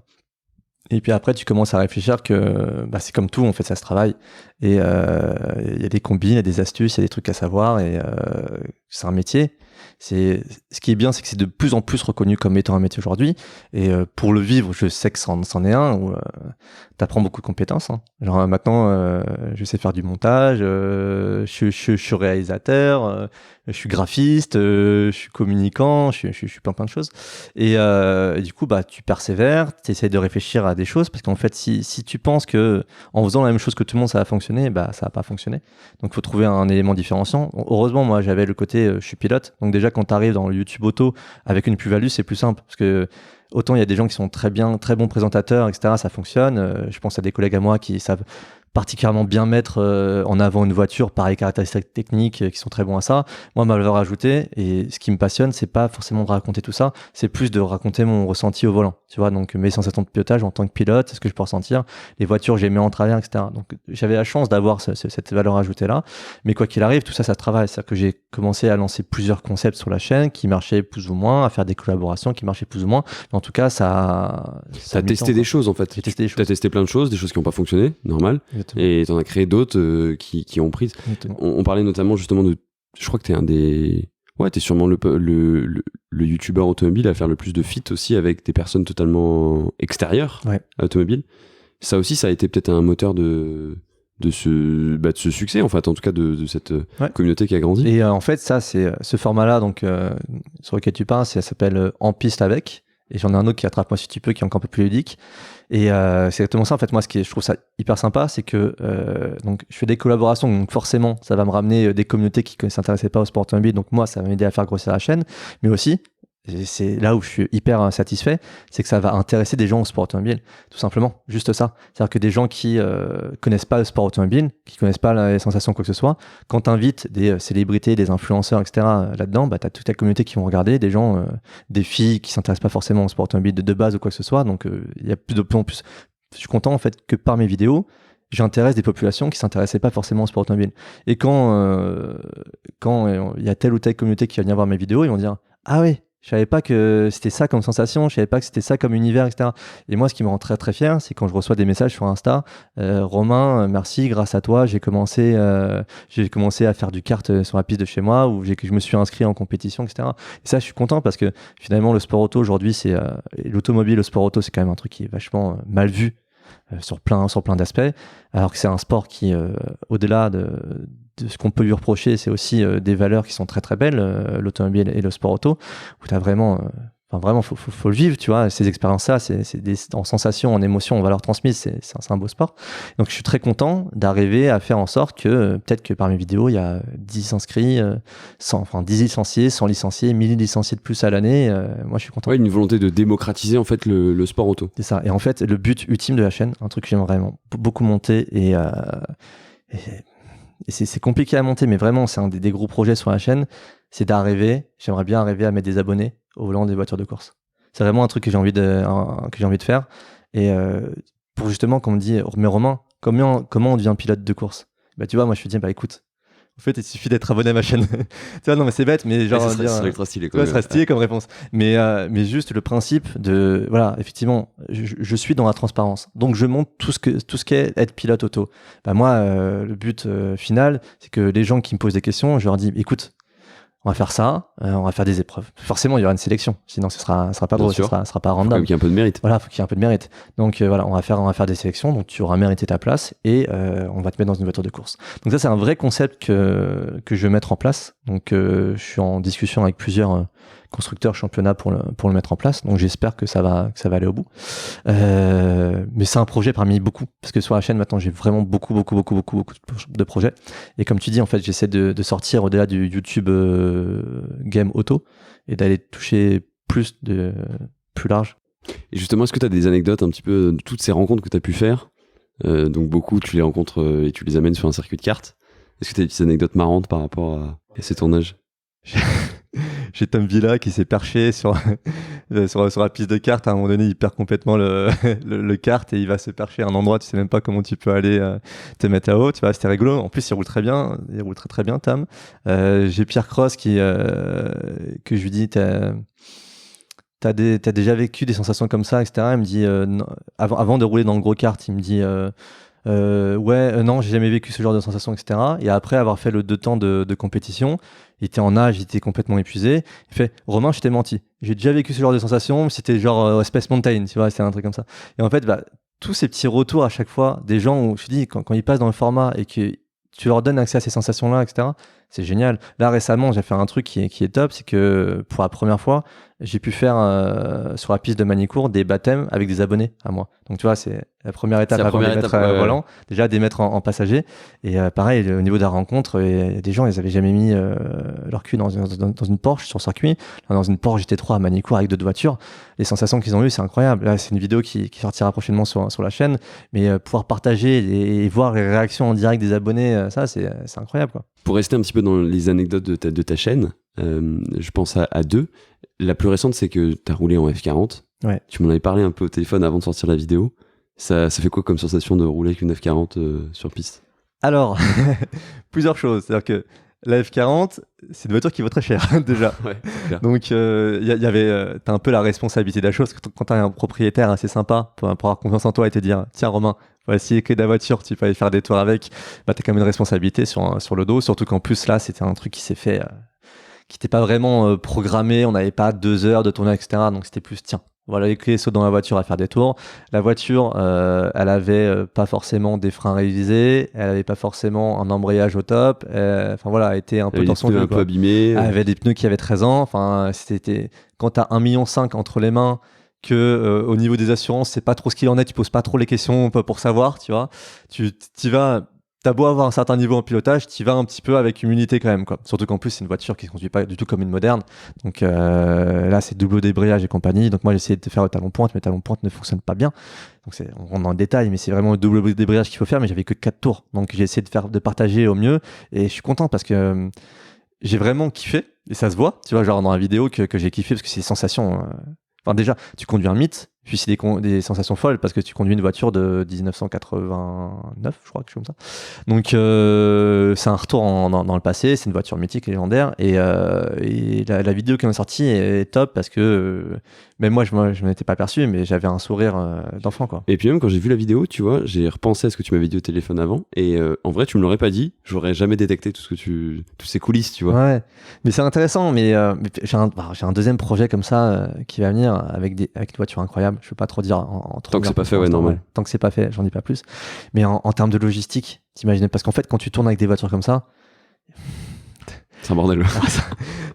Et puis après, tu commences à réfléchir que c'est comme tout, en fait, ça se travaille. Et il y a des combines, il y a des astuces, il y a des trucs à savoir, et c'est un métier. Ce qui est bien, c'est que c'est de plus en plus reconnu comme étant un métier aujourd'hui. Et pour le vivre, je sais que c'en est un où t'apprends beaucoup de compétences. Hein. Genre maintenant, je sais faire du montage, je suis réalisateur, je suis graphiste, je suis communicant, je suis plein de choses. Et du coup, tu persévères, tu essaies de réfléchir à des choses, parce qu'en fait, si tu penses que en faisant la même chose que tout le monde, ça va fonctionner, ça va pas fonctionner. Donc, il faut trouver un élément différenciant. Heureusement, moi, j'avais le côté, je suis pilote. Donc déjà, quand tu arrives dans le YouTube auto avec une plus-value, c'est plus simple, parce que autant il y a des gens qui sont très bons présentateurs, etc., ça fonctionne. Je pense à des collègues à moi qui savent particulièrement bien mettre en avant une voiture par les caractéristiques techniques qui sont très bons à ça. Moi, ma valeur ajoutée, et ce qui me passionne, c'est pas forcément de raconter tout ça, c'est plus de raconter mon ressenti au volant. Tu vois, donc mes sensations de pilotage en tant que pilote, ce que je peux ressentir, les voitures j'ai mis en travers, etc. Donc j'avais la chance d'avoir cette valeur ajoutée là, mais quoi qu'il arrive, tout ça, ça travaille. C'est-à-dire que j'ai commencé à lancer plusieurs concepts sur la chaîne qui marchaient plus ou moins, à faire des collaborations qui marchaient plus ou moins. Mais en tout cas, T'as testé des choses en fait. J'ai testé des choses. T'as testé plein de choses, des choses qui n'ont pas fonctionné, normal. Exactement. Et t'en as créé d'autres qui ont pris. On parlait notamment justement de. Je crois que t'es un des. Ouais, t'es sûrement le youtubeur automobile à faire le plus de feats aussi avec des personnes totalement extérieures à l'automobile. Ça aussi, ça a été peut-être un moteur de ce succès, en fait, en tout cas de cette communauté qui a grandi. Et en fait, ça, c'est ce format-là donc, sur lequel tu parles, ça s'appelle En piste avec. Et j'en ai un autre qui attrape moi si tu peux, qui est encore un peu plus ludique. Et c'est exactement ça. En fait, moi, je trouve ça hyper sympa, c'est que donc, je fais des collaborations. Donc forcément, ça va me ramener des communautés qui ne s'intéressaient pas au sport automobile. Donc moi, ça va m'aider à faire grossir la chaîne. Mais aussi, et c'est là où je suis hyper satisfait, c'est que ça va intéresser des gens au sport automobile, tout simplement, juste ça. C'est-à-dire que des gens qui connaissent pas le sport automobile, qui connaissent pas les sensations quoi que ce soit, quand t'invites des célébrités, des influenceurs, etc. là-dedans, bah t'as toute la communauté qui vont regarder, des gens, des filles qui s'intéressent pas forcément au sport automobile de base ou quoi que ce soit. Donc il y a plus de plus en plus. Je suis content en fait que par mes vidéos, j'intéresse des populations qui s'intéressaient pas forcément au sport automobile. Et quand il y a telle ou telle communauté qui va venir voir mes vidéos, ils vont dire ah oui. Je savais pas que c'était ça comme sensation, je savais pas que c'était ça comme univers, etc. Et moi, ce qui me rend très très fier, c'est quand je reçois des messages sur Insta. Romain, merci, grâce à toi, j'ai commencé à faire du kart sur la piste de chez moi, où je me suis inscrit en compétition, etc. Et ça, je suis content parce que finalement, le sport auto aujourd'hui, c'est l'automobile, le sport auto, c'est quand même un truc qui est vachement mal vu sur plein d'aspects, alors que c'est un sport qui, au-delà de ce qu'on peut lui reprocher, c'est aussi des valeurs qui sont très très belles, l'automobile et le sport auto, où tu as vraiment, faut le vivre, tu vois, ces expériences-là, en sensations, en émotions, en valeurs transmises, c'est un beau sport. Donc je suis très content d'arriver à faire en sorte que, peut-être que par mes vidéos, il y a 10 inscrits, 10 licenciés, 100 licenciés, 1000 licenciés de plus à l'année, moi je suis content. Ouais, une volonté de démocratiser en fait le sport auto. C'est ça, et en fait, le but ultime de la chaîne, un truc que j'aime vraiment beaucoup monter, et c'est compliqué à monter, mais vraiment, c'est un des gros projets sur la chaîne, c'est j'aimerais bien arriver à mettre des abonnés au volant des voitures de course. C'est vraiment un truc que j'ai envie de faire. Et pour justement, comme on me dit, mais Romain, comment on devient pilote de course? Bah tu vois, moi je me dis, bah écoute, en fait, il suffit d'être abonné à ma chaîne. Tu vois, non mais c'est bête, mais genre... ça serait ultra stylé. Ça serait stylé comme réponse. Mais juste le principe de... Voilà, effectivement, je suis dans la transparence. Donc je montre tout ce qu'est être pilote auto. Bah moi, le but final, c'est que les gens qui me posent des questions, je leur dis, écoute, on va faire ça, on va faire des épreuves. Forcément, il y aura une sélection, sinon ce sera pas drôle, ce sera pas random. Faut qu'il y ait un peu de mérite. Voilà, faut qu'il y ait un peu de mérite. Donc voilà, on va faire des sélections, donc tu auras mérité ta place et on va te mettre dans une voiture de course. Donc ça, c'est un vrai concept que je vais mettre en place. Donc je suis en discussion avec plusieurs constructeurs championnats pour le mettre en place. Donc j'espère que ça va aller au bout. Mais c'est un projet parmi beaucoup, parce que sur la chaîne maintenant j'ai vraiment beaucoup de projets. Et comme tu dis, en fait, j'essaie de sortir au-delà du YouTube game auto et d'aller toucher plus large. Et justement, est-ce que tu as des anecdotes un petit peu de toutes ces rencontres que tu as pu faire? Donc beaucoup, tu les rencontres et tu les amènes sur un circuit de kart. Est-ce que tu as des petites anecdotes marrantes par rapport à ces tournages? J'ai Tom Villa qui s'est perché sur la piste de kart. À un moment donné, il perd complètement le kart et il va se percher à un endroit, tu sais même pas comment tu peux aller te mettre à haut. Tu vois, c'était rigolo. En plus, il roule très bien. Il roule très très bien, Tam. J'ai Pierre Cross que je lui dis, t'as déjà vécu des sensations comme ça, etc. Il me dit, non, avant de rouler dans le gros kart, il me dit... non, j'ai jamais vécu ce genre de sensation, etc. Et après avoir fait le 2 temps de compétition, il était en nage, il était complètement épuisé. Il fait, Romain, je t'ai menti. J'ai déjà vécu ce genre de sensation, c'était genre Space Mountain, tu vois, c'était un truc comme ça. Et en fait, tous ces petits retours à chaque fois, des gens où je te dis, quand ils passent dans le format et que tu leur donnes accès à ces sensations-là, etc., c'est génial. Là, récemment, j'ai fait un truc qui est top, c'est que pour la première fois, j'ai pu faire sur la piste de Manicourt des baptêmes avec des abonnés à moi. Donc tu vois, c'est la première étape avant de les mettre volant, déjà de les mettre en passager. Et pareil, au niveau de la rencontre, des gens, ils avaient jamais mis leur cul dans une Porsche sur circuit. Dans une Porsche GT3 à Manicourt avec 2 voitures. Les sensations qu'ils ont eues, c'est incroyable. Là, c'est une vidéo qui sortira prochainement sur la chaîne. Mais pouvoir partager et voir les réactions en direct des abonnés, ça, c'est incroyable, quoi. Pour rester un petit peu dans les anecdotes de ta chaîne, je pense à 2. La plus récente, c'est que tu as roulé en F40. Ouais. Tu m'en avais parlé un peu au téléphone avant de sortir la vidéo. Ça fait quoi comme sensation de rouler avec une F40 sur piste? Alors, plusieurs choses. C'est-à-dire que la F40, c'est une voiture qui vaut très cher, déjà. Ouais, donc, t'as un peu la responsabilité de la chose. Quand t'as un propriétaire assez sympa pour avoir confiance en toi et te dire, tiens Romain, voici les clés de la voiture, tu peux aller faire des tours avec, bah, t'as quand même une responsabilité sur le dos. Surtout qu'en plus, là, c'était un truc qui s'est fait, qui n'était pas vraiment programmé. On n'avait pas 2 heures de tournée, etc. Donc, c'était plus, tiens, voilà les clés, saute dans la voiture à faire des tours. La voiture, elle avait pas forcément des freins révisés, elle avait pas forcément un embrayage au top. Enfin voilà, elle était un peu tordue, un peu abîmée. Elle avait des pneus qui avaient 13 ans. Enfin, c'était quand t'as 1,5 million entre les mains, que au niveau des assurances, c'est pas trop ce qu'il en est, tu poses pas trop les questions pour savoir, tu vois. Tu vas. T'as beau avoir un certain niveau en pilotage, t'y vas un petit peu avec humilité quand même, quoi. Surtout qu'en plus, c'est une voiture qui ne se conduit pas du tout comme une moderne. Donc là, c'est double débrayage et compagnie. Donc moi, j'ai essayé de faire le talon pointe, mais le talon pointe ne fonctionne pas bien. Donc on rentre dans le détail, mais c'est vraiment le double débrayage qu'il faut faire. Mais j'avais que 4 tours. Donc j'ai essayé de partager au mieux. Et je suis content parce que j'ai vraiment kiffé. Et ça se voit, tu vois, genre dans la vidéo que j'ai kiffé parce que c'est des sensations. Enfin, déjà, tu conduis un mythe. Puis c'est des sensations folles parce que tu conduis une voiture de 1989, je crois, quelque chose comme ça. Donc c'est un retour dans le passé, c'est une voiture mythique, légendaire. Et la vidéo qui est sortie est top parce que même moi, je ne m'étais pas perçu, mais j'avais un sourire d'enfant, quoi. Et puis même quand j'ai vu la vidéo, tu vois, j'ai repensé à ce que tu m'avais dit au téléphone avant. Et en vrai, tu me l'aurais pas dit, j'aurais jamais détecté toutes ces coulisses, tu vois. Ouais, mais c'est intéressant. Mais j'ai un deuxième projet comme ça qui va venir avec une voiture incroyable. Je ne veux pas trop dire en trop. Tant que c'est pas fait, ouais, normal. Tant que c'est pas fait, j'en dis pas plus. Mais en termes de logistique, t'imagines, parce qu'en fait, quand tu tournes avec des voitures comme ça, c'est un bordel.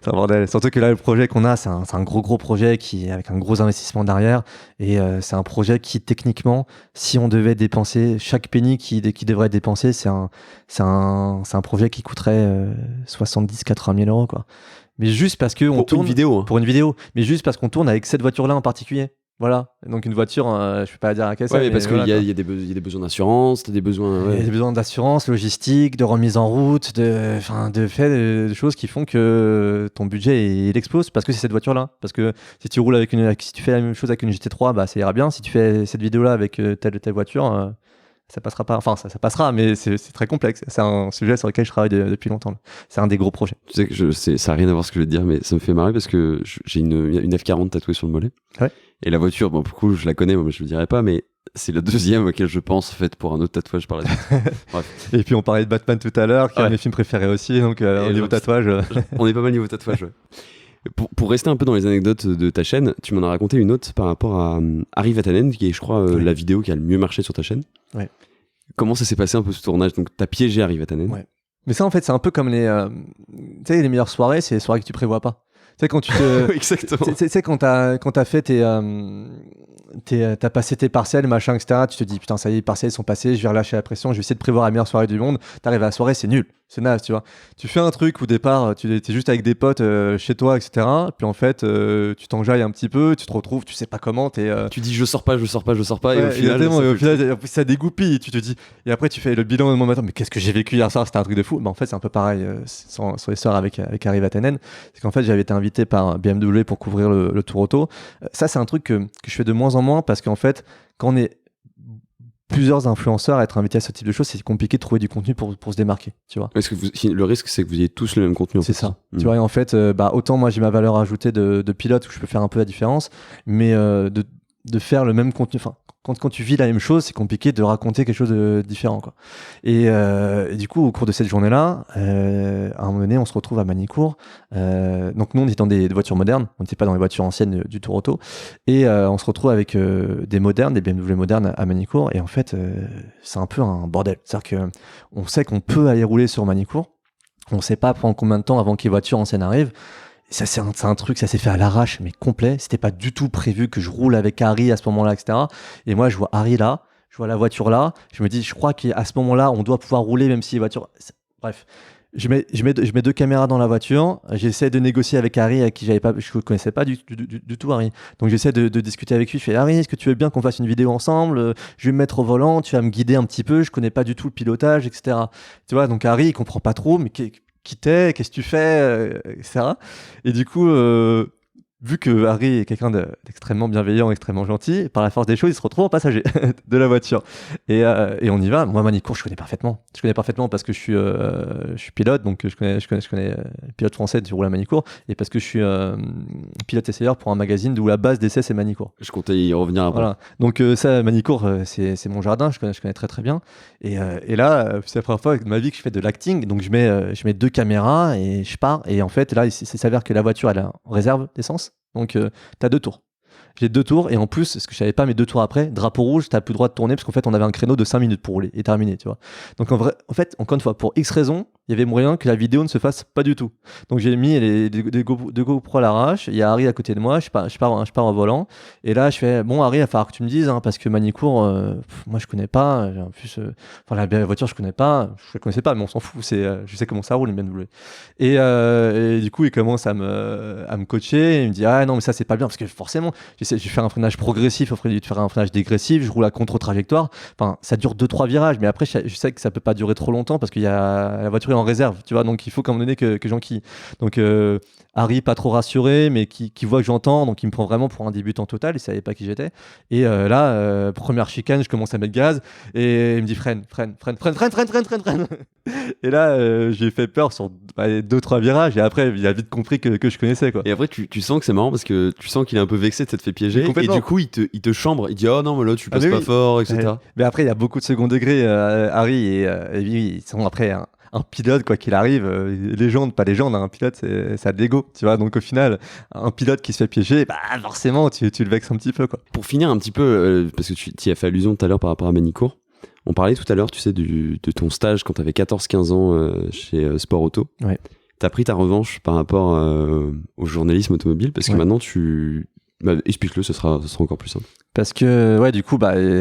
C'est un bordel. Surtout que là, le projet qu'on a, c'est un gros projet avec un gros investissement derrière. Et c'est un projet qui, techniquement, si on devait dépenser chaque penny qui devrait être dépensé, c'est un projet qui coûterait 70-80 000 euros, quoi. Mais juste parce que on tourne pour une vidéo, mais juste parce qu'on tourne avec cette voiture-là en particulier. Voilà, donc une voiture, je peux pas dire à quel c'est. Ouais, parce qu'il y a des besoins d'assurance, t'as des besoins. Ouais. Il y a des besoins d'assurance, logistique, de remise en route, de choses qui font que ton budget il explose parce que c'est cette voiture-là. Parce que si tu roules si tu fais la même chose avec une GT3, bah ça ira bien. Si tu fais cette vidéo-là avec telle voiture, ça passera pas. Enfin, ça passera, mais c'est très complexe. C'est un sujet sur lequel je travaille depuis longtemps. C'est un des gros projets. Tu sais que ça n'a rien à voir ce que je vais te dire, mais ça me fait marrer parce que j'ai une F40 tatouée sur le mollet. Ouais. Et la voiture, bon, pour le coup, je la connais, moi, je le dirais pas, mais c'est le deuxième auquel je pense, en fait, pour un autre tatouage par la suite. Bref. Et puis, on parlait de Batman tout à l'heure, qui est un de mes films préférés aussi, donc au niveau tatouage. On est pas mal niveau tatouage, ouais. Pour rester un peu dans les anecdotes de ta chaîne, tu m'en as raconté une autre par rapport à Harry Vatanen, qui est, je crois, la vidéo qui a le mieux marché sur ta chaîne. Ouais. Comment ça s'est passé un peu ce tournage? Donc, t'as piégé Harry Vatanen. Ouais. Mais ça, en fait, c'est un peu comme les meilleures soirées, c'est les soirées que tu prévois pas. Tu sais, quand tu te. Exactement. Tu sais, quand t'as fait t'as passé tes partiels, machin, etc., tu te dis, putain, ça y est, les partiels sont passés, je vais relâcher la pression, je vais essayer de prévoir la meilleure soirée du monde. T'arrives à la soirée, c'est nul. C'est naze, tu vois. Tu fais un truc au départ, tu es juste avec des potes chez toi, etc. Puis en fait, tu t'enjailles un petit peu, tu te retrouves, tu sais pas comment. Tu dis je sors pas, ouais, et au final. Ça dégoupille. Tu te dis, et après, tu fais le bilan le moment matin, mais qu'est-ce que j'ai vécu hier soir, c'était un truc de fou. Mais en fait, c'est un peu pareil sur les soirs avec Harry Vatanen. C'est qu'en fait, j'avais été invité par BMW pour couvrir le Tour Auto. Ça, c'est un truc que je fais de moins en moins parce qu'en fait, quand on est plusieurs influenceurs à être invités à ce type de choses, c'est compliqué de trouver du contenu pour se démarquer, tu vois. Parce que le risque, c'est que vous ayez tous le même contenu. C'est ça. Tu vois, et en fait, autant moi j'ai ma valeur ajoutée de pilote où je peux faire un peu la différence, mais de faire le même contenu. Enfin, quand tu vis la même chose, c'est compliqué de raconter quelque chose de différent, quoi. Et du coup, au cours de cette journée-là, à un moment donné, on se retrouve à Manicourt. Donc nous, on était dans des voitures modernes. On n'était pas dans les voitures anciennes du Tour Auto. Et on se retrouve avec des BMW modernes à Manicourt. Et en fait, c'est un peu un bordel. C'est-à-dire qu'on sait qu'on peut aller rouler sur Manicourt. On ne sait pas pendant combien de temps avant que les voitures anciennes arrivent. Ça, c'est un truc, ça s'est fait à l'arrache, mais complet. C'était pas du tout prévu que je roule avec Harry à ce moment-là, etc. Et moi, je vois Harry là, je vois la voiture là. Je me dis, je crois qu'à ce moment-là, on doit pouvoir rouler, même si les voitures. Bref, je mets deux caméras dans la voiture. J'essaie de négocier avec Harry, à qui je connaissais pas du tout Harry. Donc j'essaie de discuter avec lui. Je fais, Harry, est-ce que tu veux bien qu'on fasse une vidéo ensemble? Je vais me mettre au volant, tu vas me guider un petit peu. Je connais pas du tout le pilotage, etc. Tu vois, donc Harry, il comprend pas trop, mais qui t'es, qu'est-ce que tu fais, etc. Et du coup, vu que Harry est quelqu'un d'extrêmement bienveillant, extrêmement gentil, par la force des choses, il se retrouve en passager de la voiture. Et on y va. Moi, Manicourt, je connais parfaitement. Je connais parfaitement parce que je suis pilote, donc je connais pilote français qui roule à Manicourt, et parce que je suis pilote essayeur pour un magazine où la base d'essai, c'est Manicourt. Je comptais y revenir après. Voilà. Donc ça, Manicourt, c'est mon jardin, je connais très très bien. Et là, c'est la première fois de ma vie que je fais de l'acting, donc je mets deux caméras et je pars. Et en fait, là, il s'avère que la voiture, elle est en réserve d'essence. Donc, tu as 2 tours. J'ai 2 tours, et en plus, ce que je savais pas, mais 2 tours après, drapeau rouge, t'as plus le droit de tourner, parce qu'en fait, on avait un créneau de 5 minutes pour rouler et terminer, tu vois. Donc, en fait, encore une fois, pour X raisons, il y avait moyen que la vidéo ne se fasse pas du tout. Donc, j'ai mis deux GoPro à l'arrache, il y a Harry à côté de moi, je pars au volant, et là, je fais, bon, Harry, il va falloir que tu me dises, hein, parce que Manicourt, moi, je connais pas, en plus, la voiture, je la connaissais pas, mais on s'en fout, je sais comment ça roule, bien doublé. Et du coup, il commence à me coacher, il me dit, ah non, mais ça, c'est pas bien, parce que forcément, je vais faire un freinage progressif au lieu de faire un freinage dégressif, je roule à contre-trajectoire. Enfin, ça dure 2-3 virages, mais après, je sais que ça peut pas durer trop longtemps parce que la voiture est en réserve, tu vois, donc il faut qu'à un moment donné que j'enquille. Donc, Harry, pas trop rassuré, mais qui voit que j'entends, donc il me prend vraiment pour un débutant total, il savait pas qui j'étais. Et là, première chicane, je commence à mettre gaz, et il me dit freine. Et là, j'ai fait peur sur 2-3 virages, et après, il a vite compris que je connaissais, quoi. Et après, tu sens que c'est marrant parce que tu sens qu'il est un peu vexé de s'être fait piéger. Et du coup, il te chambre. Il dit, oh non, mais là, tu passes pas fort, etc. Mais après, il y a beaucoup de second degré, Harry, et lui, ils sont après un pilote, quoi qu'il arrive, légende, pas légende, un pilote, ça a de l'ego, tu vois. Donc au final, un pilote qui se fait piéger, bah forcément, tu le vexes un petit peu, quoi. Pour finir un petit peu, parce que tu y as fait allusion tout à l'heure par rapport à Manicourt, on parlait tout à l'heure, tu sais, de ton stage quand tu avais 14-15 ans chez Sport Auto. Ouais. T'as pris ta revanche par rapport au journalisme automobile, parce que maintenant explique-le, ce sera encore plus simple. Parce que, ouais, du coup,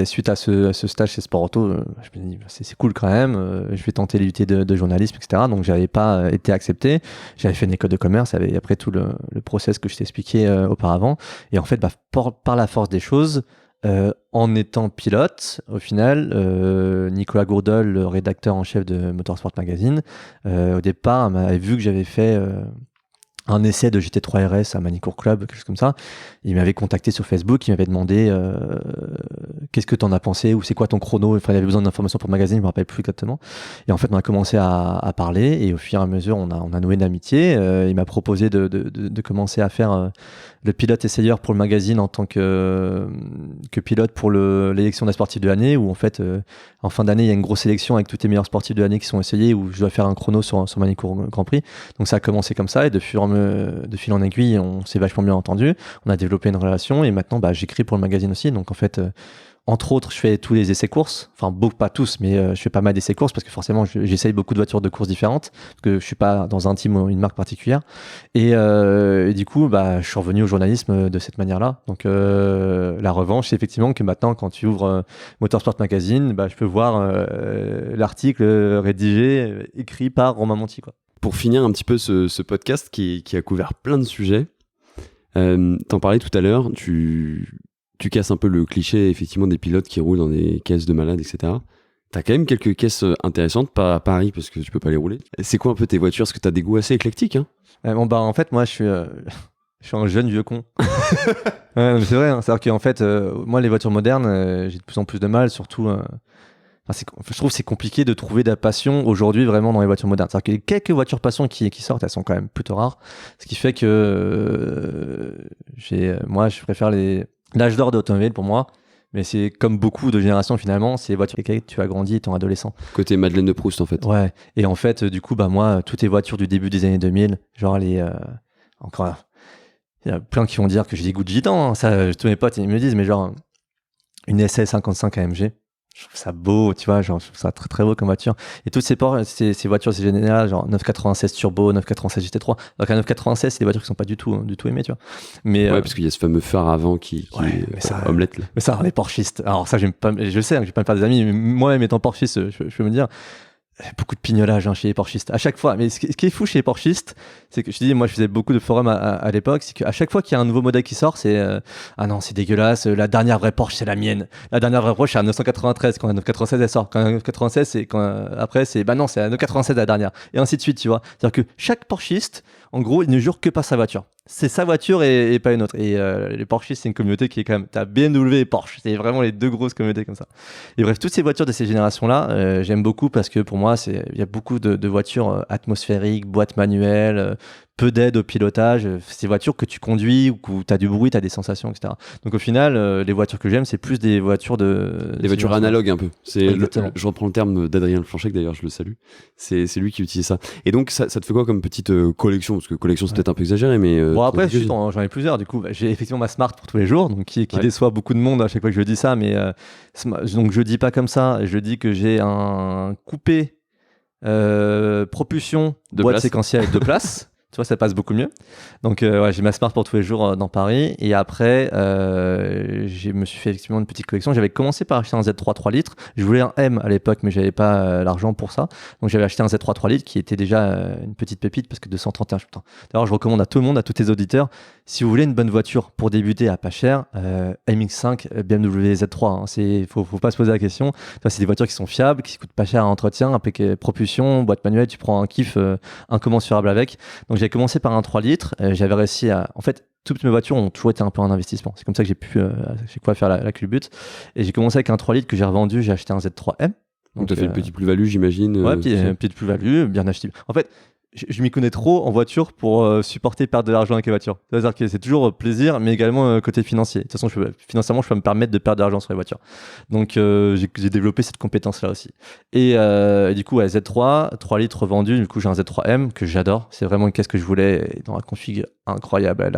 suite à ce stage chez Sport Auto, je me dis, c'est cool quand même, je vais tenter l'UT de journalisme, etc. Donc, j'avais pas été accepté. J'avais fait une école de commerce, après tout le process que je t'ai expliqué auparavant. Et en fait, par la force des choses, en étant pilote, au final, Nicolas Gourdol, le rédacteur en chef de Motorsport Magazine, au départ, m'avait vu que j'avais fait un essai de GT3 RS à Manicourt Club, quelque chose comme ça. Il m'avait contacté sur Facebook, il m'avait demandé qu'est-ce que t'en as pensé, ou c'est quoi ton chrono. Enfin, il avait besoin d'informations pour le magazine, je me rappelle plus exactement. Et en fait, on a commencé à parler, et au fur et à mesure, on a noué une amitié. Il m'a proposé de commencer à faire le pilote essayeur pour le magazine en tant que pilote pour l'élection des sportifs de l'année, où en fait, en fin d'année, il y a une grosse sélection avec tous les meilleurs sportifs de l'année qui sont essayés, où je dois faire un chrono sur Manicourt Grand Prix. Donc ça a commencé comme ça, et de fil en aiguille, on s'est vachement bien entendu. On a développé une relation, et maintenant, j'écris pour le magazine aussi. Donc en fait, entre autres, je fais tous les essais courses. Enfin, pas tous, mais je fais pas mal d'essais courses parce que forcément, j'essaye beaucoup de voitures de course différentes parce que je suis pas dans un team ou une marque particulière. Et du coup, je suis revenu au journalisme de cette manière-là. Donc, la revanche, c'est effectivement que maintenant, quand tu ouvres Motorsport Magazine, je peux voir l'article rédigé, écrit par Romain Monti, quoi. Pour finir un petit peu ce podcast qui a couvert plein de sujets, t'en parlais tout à l'heure, tu casses un peu le cliché effectivement des pilotes qui roulent dans des caisses de malades, etc. T'as quand même quelques caisses intéressantes, pas à Paris parce que tu peux pas les rouler. C'est quoi un peu tes voitures? Parce que t'as des goûts assez éclectiques, hein. En fait, moi, je suis un jeune vieux con. Ouais, c'est vrai, hein. C'est-à-dire qu'en fait, moi, les voitures modernes, j'ai de plus en plus de mal, surtout... je trouve que c'est compliqué de trouver de la passion aujourd'hui vraiment dans les voitures modernes. C'est-à-dire que les quelques voitures passion qui sortent, elles sont quand même plutôt rares. Ce qui fait que moi, je préfère l'âge d'or de l'automobile pour moi. Mais c'est comme beaucoup de générations finalement, c'est les voitures avec lesquelles tu as grandi étant adolescent. Côté Madeleine de Proust en fait. Ouais. Et en fait, du coup, moi, toutes les voitures du début des années 2000, genre encore, il y a plein qui vont dire que j'ai des goûts de gitan. Hein. Ça, tous mes potes, ils me disent, mais genre une SS 55 AMG. Je trouve ça beau, tu vois, genre, je trouve ça très très beau comme voiture. Et toutes ces voitures, c'est général, genre 996 Turbo, 996 GT3. Donc un 996, c'est des voitures qui sont pas du tout aimées, tu vois. Mais, Ouais, parce qu'il y a ce fameux phare avant qui mais ça, omelette, là. Mais ça, les Porschistes. Alors ça, j'aime pas, je sais que je vais pas me faire des amis, mais moi-même étant Porschiste, je peux me dire, beaucoup de pignolage chez les Porschistes. À chaque fois. Mais ce qui est fou chez les Porschistes, c'est que je te dis, moi je faisais beaucoup de forums à l'époque, c'est qu'à chaque fois qu'il y a un nouveau modèle qui sort, c'est ah non, c'est dégueulasse, la dernière vraie Porsche, c'est la mienne. La dernière vraie Porsche, c'est un 993 quand la 996 elle sort. Quand la 996, c'est après, c'est bah non, c'est la 996 la dernière. Et ainsi de suite, tu vois. C'est-à-dire que chaque Porschiste, en gros, il ne jure que par sa voiture. C'est sa voiture et pas une autre. Et les Porschistes, c'est une communauté qui est quand même. T'as BMW et Porsche. C'est vraiment les deux grosses communautés comme ça. Et bref, toutes ces voitures de ces générations-là, j'aime beaucoup parce que pour moi, il y a beaucoup de voitures atmosphériques, boîte manuelle, peu d'aide au pilotage. C'est des voitures que tu conduis ou où tu as du bruit, tu as des sensations, etc. Donc au final, les voitures que j'aime, c'est plus des voitures Des voitures analogues un peu. Je reprends le terme d'Adrien Planchec, d'ailleurs, je le salue. C'est lui qui utilise ça. Et donc, ça te fait quoi comme petite collection? Parce que collection, c'est peut-être un peu exagéré, mais. Bon, après, j'en ai plusieurs. Du coup, j'ai effectivement ma Smart pour tous les jours, donc qui déçoit beaucoup de monde à chaque fois que je dis ça. Mais donc, je dis pas comme ça. Je dis que j'ai un coupé propulsion de boîte place. Séquentielle de place. Tu vois, ça passe beaucoup mieux. Donc, ouais, j'ai ma Smart pour tous les jours dans Paris. Et après, je me suis fait effectivement une petite collection. J'avais commencé par acheter un Z3 3 litres. Je voulais un M à l'époque, mais j'avais pas l'argent pour ça. Donc, j'avais acheté un Z3 3 litres qui était déjà une petite pépite parce que 231. Putain. D'ailleurs, je recommande à tout le monde, à tous tes auditeurs, si vous voulez une bonne voiture pour débuter à pas cher, MX5, BMW Z3. Hein, faut pas se poser la question. C'est des voitures qui sont fiables, qui coûtent pas cher à entretien, avec propulsion, boîte manuelle. Tu prends un kiff incommensurable avec. Donc, j'ai commencé par un 3 litres. J'avais réussi à. En fait, toutes mes voitures ont toujours été un peu un investissement. C'est comme ça que j'ai pu faire la culbute. Et j'ai commencé avec un 3 litres que j'ai revendu. J'ai acheté un Z3M. Donc, tu as fait une petite plus-value, j'imagine. Ouais, petite plus-value, bien acheté. En fait, je m'y connais trop en voiture pour supporter perdre de l'argent avec les voitures. C'est-à-dire que c'est toujours plaisir, mais également côté financier. De toute façon, financièrement, je peux me permettre de perdre de l'argent sur les voitures. Donc, j'ai développé cette compétence-là aussi. Et du coup, Z3, 3 litres revendus. Du coup, j'ai un Z3M que j'adore. C'est vraiment une caisse que je voulais dans la config incroyable.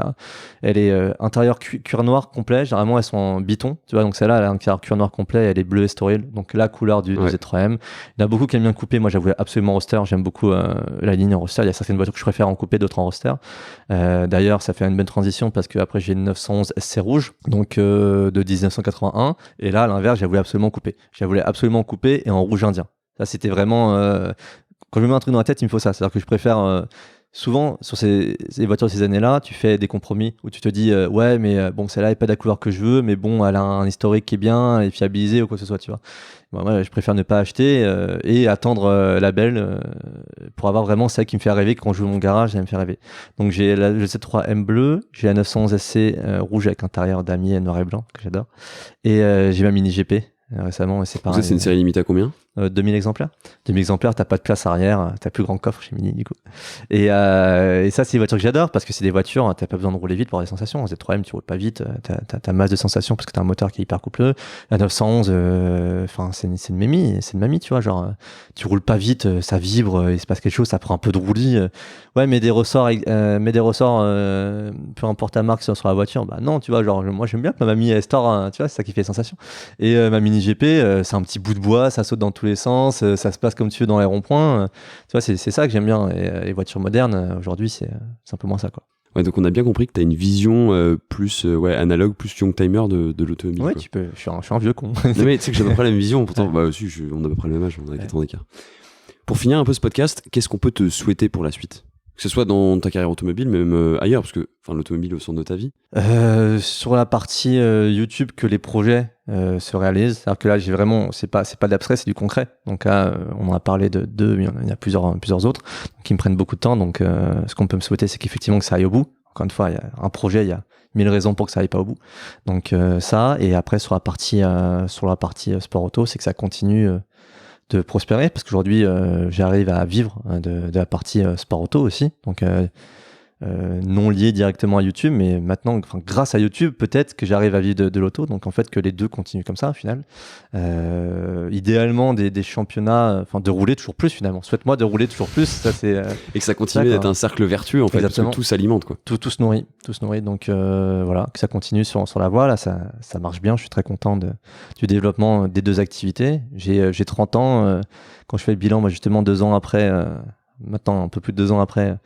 Elle est intérieur cuir noir complet. Généralement, elles sont en biton. Tu vois, donc celle-là, elle a un cuir noir complet. Elle est bleue Estoril. Donc, la couleur du Z3M. Il y en a beaucoup qui aiment bien couper. Moi, j'avoue absolument roster. J'aime beaucoup la ligne en roster. Il y a certaines voitures que je préfère en couper, d'autres en roster. D'ailleurs, ça fait une bonne transition parce que après j'ai une 911 SC rouge, donc de 1981. Et là, à l'inverse, j'ai voulu absolument couper. J'ai voulu absolument couper et en rouge indien. Ça, c'était vraiment. Quand je me mets un truc dans la tête, il me faut ça. C'est-à-dire que je préfère. Souvent, sur ces voitures de ces années-là, tu fais des compromis où tu te dis ouais, mais bon, celle-là n'est pas de la couleur que je veux, mais bon, elle a un historique qui est bien, elle est fiabilisée ou quoi que ce soit, tu vois. Bon, moi, je préfère ne pas acheter et attendre la belle pour avoir vraiment celle qui me fait rêver. Quand je joue mon garage, elle me fait rêver. Donc, j'ai le Z3M bleu, j'ai la 911 SC rouge avec intérieur damier noir et blanc, que j'adore. Et j'ai ma Mini GP récemment, et c'est pareil. Ça, c'est une série limitée à combien? 2000 exemplaires. 2000 exemplaires, t'as pas de place arrière, t'as plus grand coffre chez Mini du coup. Et ça, c'est des voitures que j'adore parce que c'est des voitures, t'as pas besoin de rouler vite pour avoir des sensations. En Z3M, tu roules pas vite, t'as masse de sensations parce que t'as un moteur qui est hyper coupleux. La 911, enfin, c'est une mamie, tu vois, genre, tu roules pas vite, ça vibre, il se passe quelque chose, ça prend un peu de roulis. Ouais, mais des ressorts, peu importe ta marque sur la voiture, bah non, tu vois, genre, moi j'aime bien que ma mamie elle store, tu vois, c'est ça qui fait les sensations. Et ma Mini GP, c'est un petit bout de bois, ça saute dans tous les sens, ça se passe comme tu veux dans les ronds-points. Tu vois, c'est ça que j'aime bien. Et les voitures modernes, aujourd'hui, c'est un peu moins ça, quoi. Ouais, donc on a bien compris que tu as une vision plus analogue, plus young timer de l'automobile. Ouais, tu peux. Je suis un vieux con. Non, mais tu sais que j'ai à peu près la même vision. Pourtant, bah aussi, on a à peu près le même âge, on a 4 ans d'écart. Pour finir un peu ce podcast, qu'est-ce qu'on peut te souhaiter pour la suite? Que ce soit dans ta carrière automobile, même ailleurs, parce que l'automobile au centre de ta vie. Sur la partie YouTube, que les projets se réalisent. C'est-à-dire que là, j'ai vraiment, c'est pas de l'abstrait, c'est du concret. Donc là, on en a parlé de deux, mais il y en a plusieurs autres qui me prennent beaucoup de temps. Donc, ce qu'on peut me souhaiter, c'est qu'effectivement que ça aille au bout. Encore une fois, il y a un projet, il y a 1000 raisons pour que ça aille pas au bout. Donc ça, et après sur la partie sport auto, c'est que ça continue de prospérer parce qu'aujourd'hui j'arrive à vivre de la partie sport auto aussi, donc non lié directement à YouTube, mais maintenant, grâce à YouTube, peut-être que j'arrive à vivre de l'auto. Donc en fait, que les deux continuent comme ça, au final. Idéalement, des championnats, de rouler toujours plus, finalement. Souhaite-moi de rouler toujours plus. Ça, c'est, et que ça continue d'être un cercle vertueux, en fait, Exactement. parce que tout s'alimente, quoi. Tout se nourrit. Donc voilà, que ça continue sur la voie. Là, ça marche bien. Je suis très content du développement des deux activités. J'ai 30 ans. Quand je fais le bilan, moi, justement, 2 ans après, maintenant, un peu plus de 2 ans après,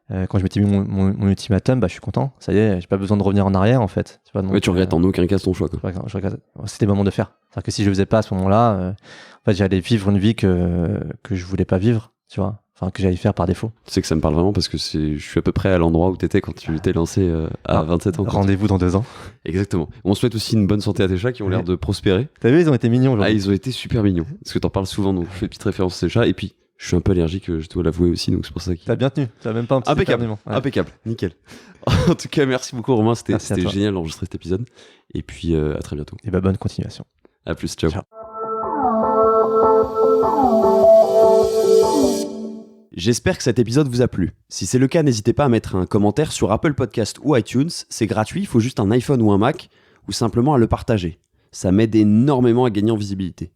quand je m'étais mis mon ultimatum, je suis content. Ça y est, j'ai pas besoin de revenir en arrière, en fait. Tu vois, donc, Tu regrettes en aucun cas ton choix, quoi. je regrette. C'était le moment de faire. C'est-à-dire que si je le faisais pas à ce moment-là, en fait, j'allais vivre une vie que je voulais pas vivre, tu vois. Que j'allais faire par défaut. Tu sais que ça me parle vraiment parce que je suis à peu près à l'endroit où t'étais quand tu t'es lancé à 27 ans. Rendez-vous dans 2 ans. Exactement. On souhaite aussi une bonne santé à tes chats qui ont l'air de prospérer. T'as vu, ils ont été mignons aujourd'hui. Ils ont été super mignons. Parce que t'en parles souvent, donc je fais petite référence à ces chats. Et puis, je suis un peu allergique, je dois l'avouer aussi, donc c'est pour ça que... T'as bien tenu, t'as même pas un petit éternuement. Ouais. Impeccable, nickel. En tout cas, merci beaucoup Romain, c'était génial d'enregistrer cet épisode. Et puis, à très bientôt. Et bonne continuation. À plus, ciao. J'espère que cet épisode vous a plu. Si c'est le cas, n'hésitez pas à mettre un commentaire sur Apple Podcast ou iTunes. C'est gratuit, il faut juste un iPhone ou un Mac, ou simplement à le partager. Ça m'aide énormément à gagner en visibilité.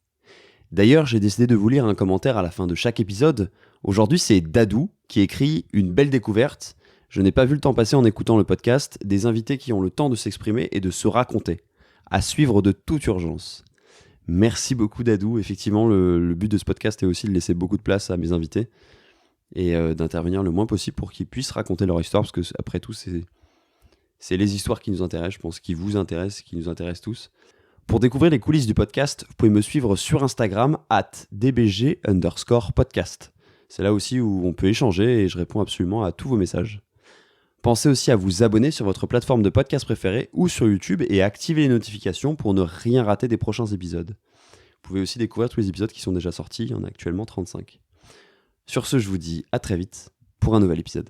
D'ailleurs, j'ai décidé de vous lire un commentaire à la fin de chaque épisode. Aujourd'hui, c'est Dadou qui écrit « Une belle découverte. Je n'ai pas vu le temps passer en écoutant le podcast. Des invités qui ont le temps de s'exprimer et de se raconter. À suivre de toute urgence. » Merci beaucoup Dadou. Effectivement, le but de ce podcast est aussi de laisser beaucoup de place à mes invités et d'intervenir le moins possible pour qu'ils puissent raconter leur histoire, parce que après tout, c'est les histoires qui nous intéressent, je pense, qui vous intéressent, qui nous intéressent tous. Pour découvrir les coulisses du podcast, vous pouvez me suivre sur Instagram @dbg_podcast. C'est là aussi où on peut échanger et je réponds absolument à tous vos messages. Pensez aussi à vous abonner sur votre plateforme de podcast préférée ou sur YouTube et à activer les notifications pour ne rien rater des prochains épisodes. Vous pouvez aussi découvrir tous les épisodes qui sont déjà sortis, il y en a actuellement 35. Sur ce, je vous dis à très vite pour un nouvel épisode.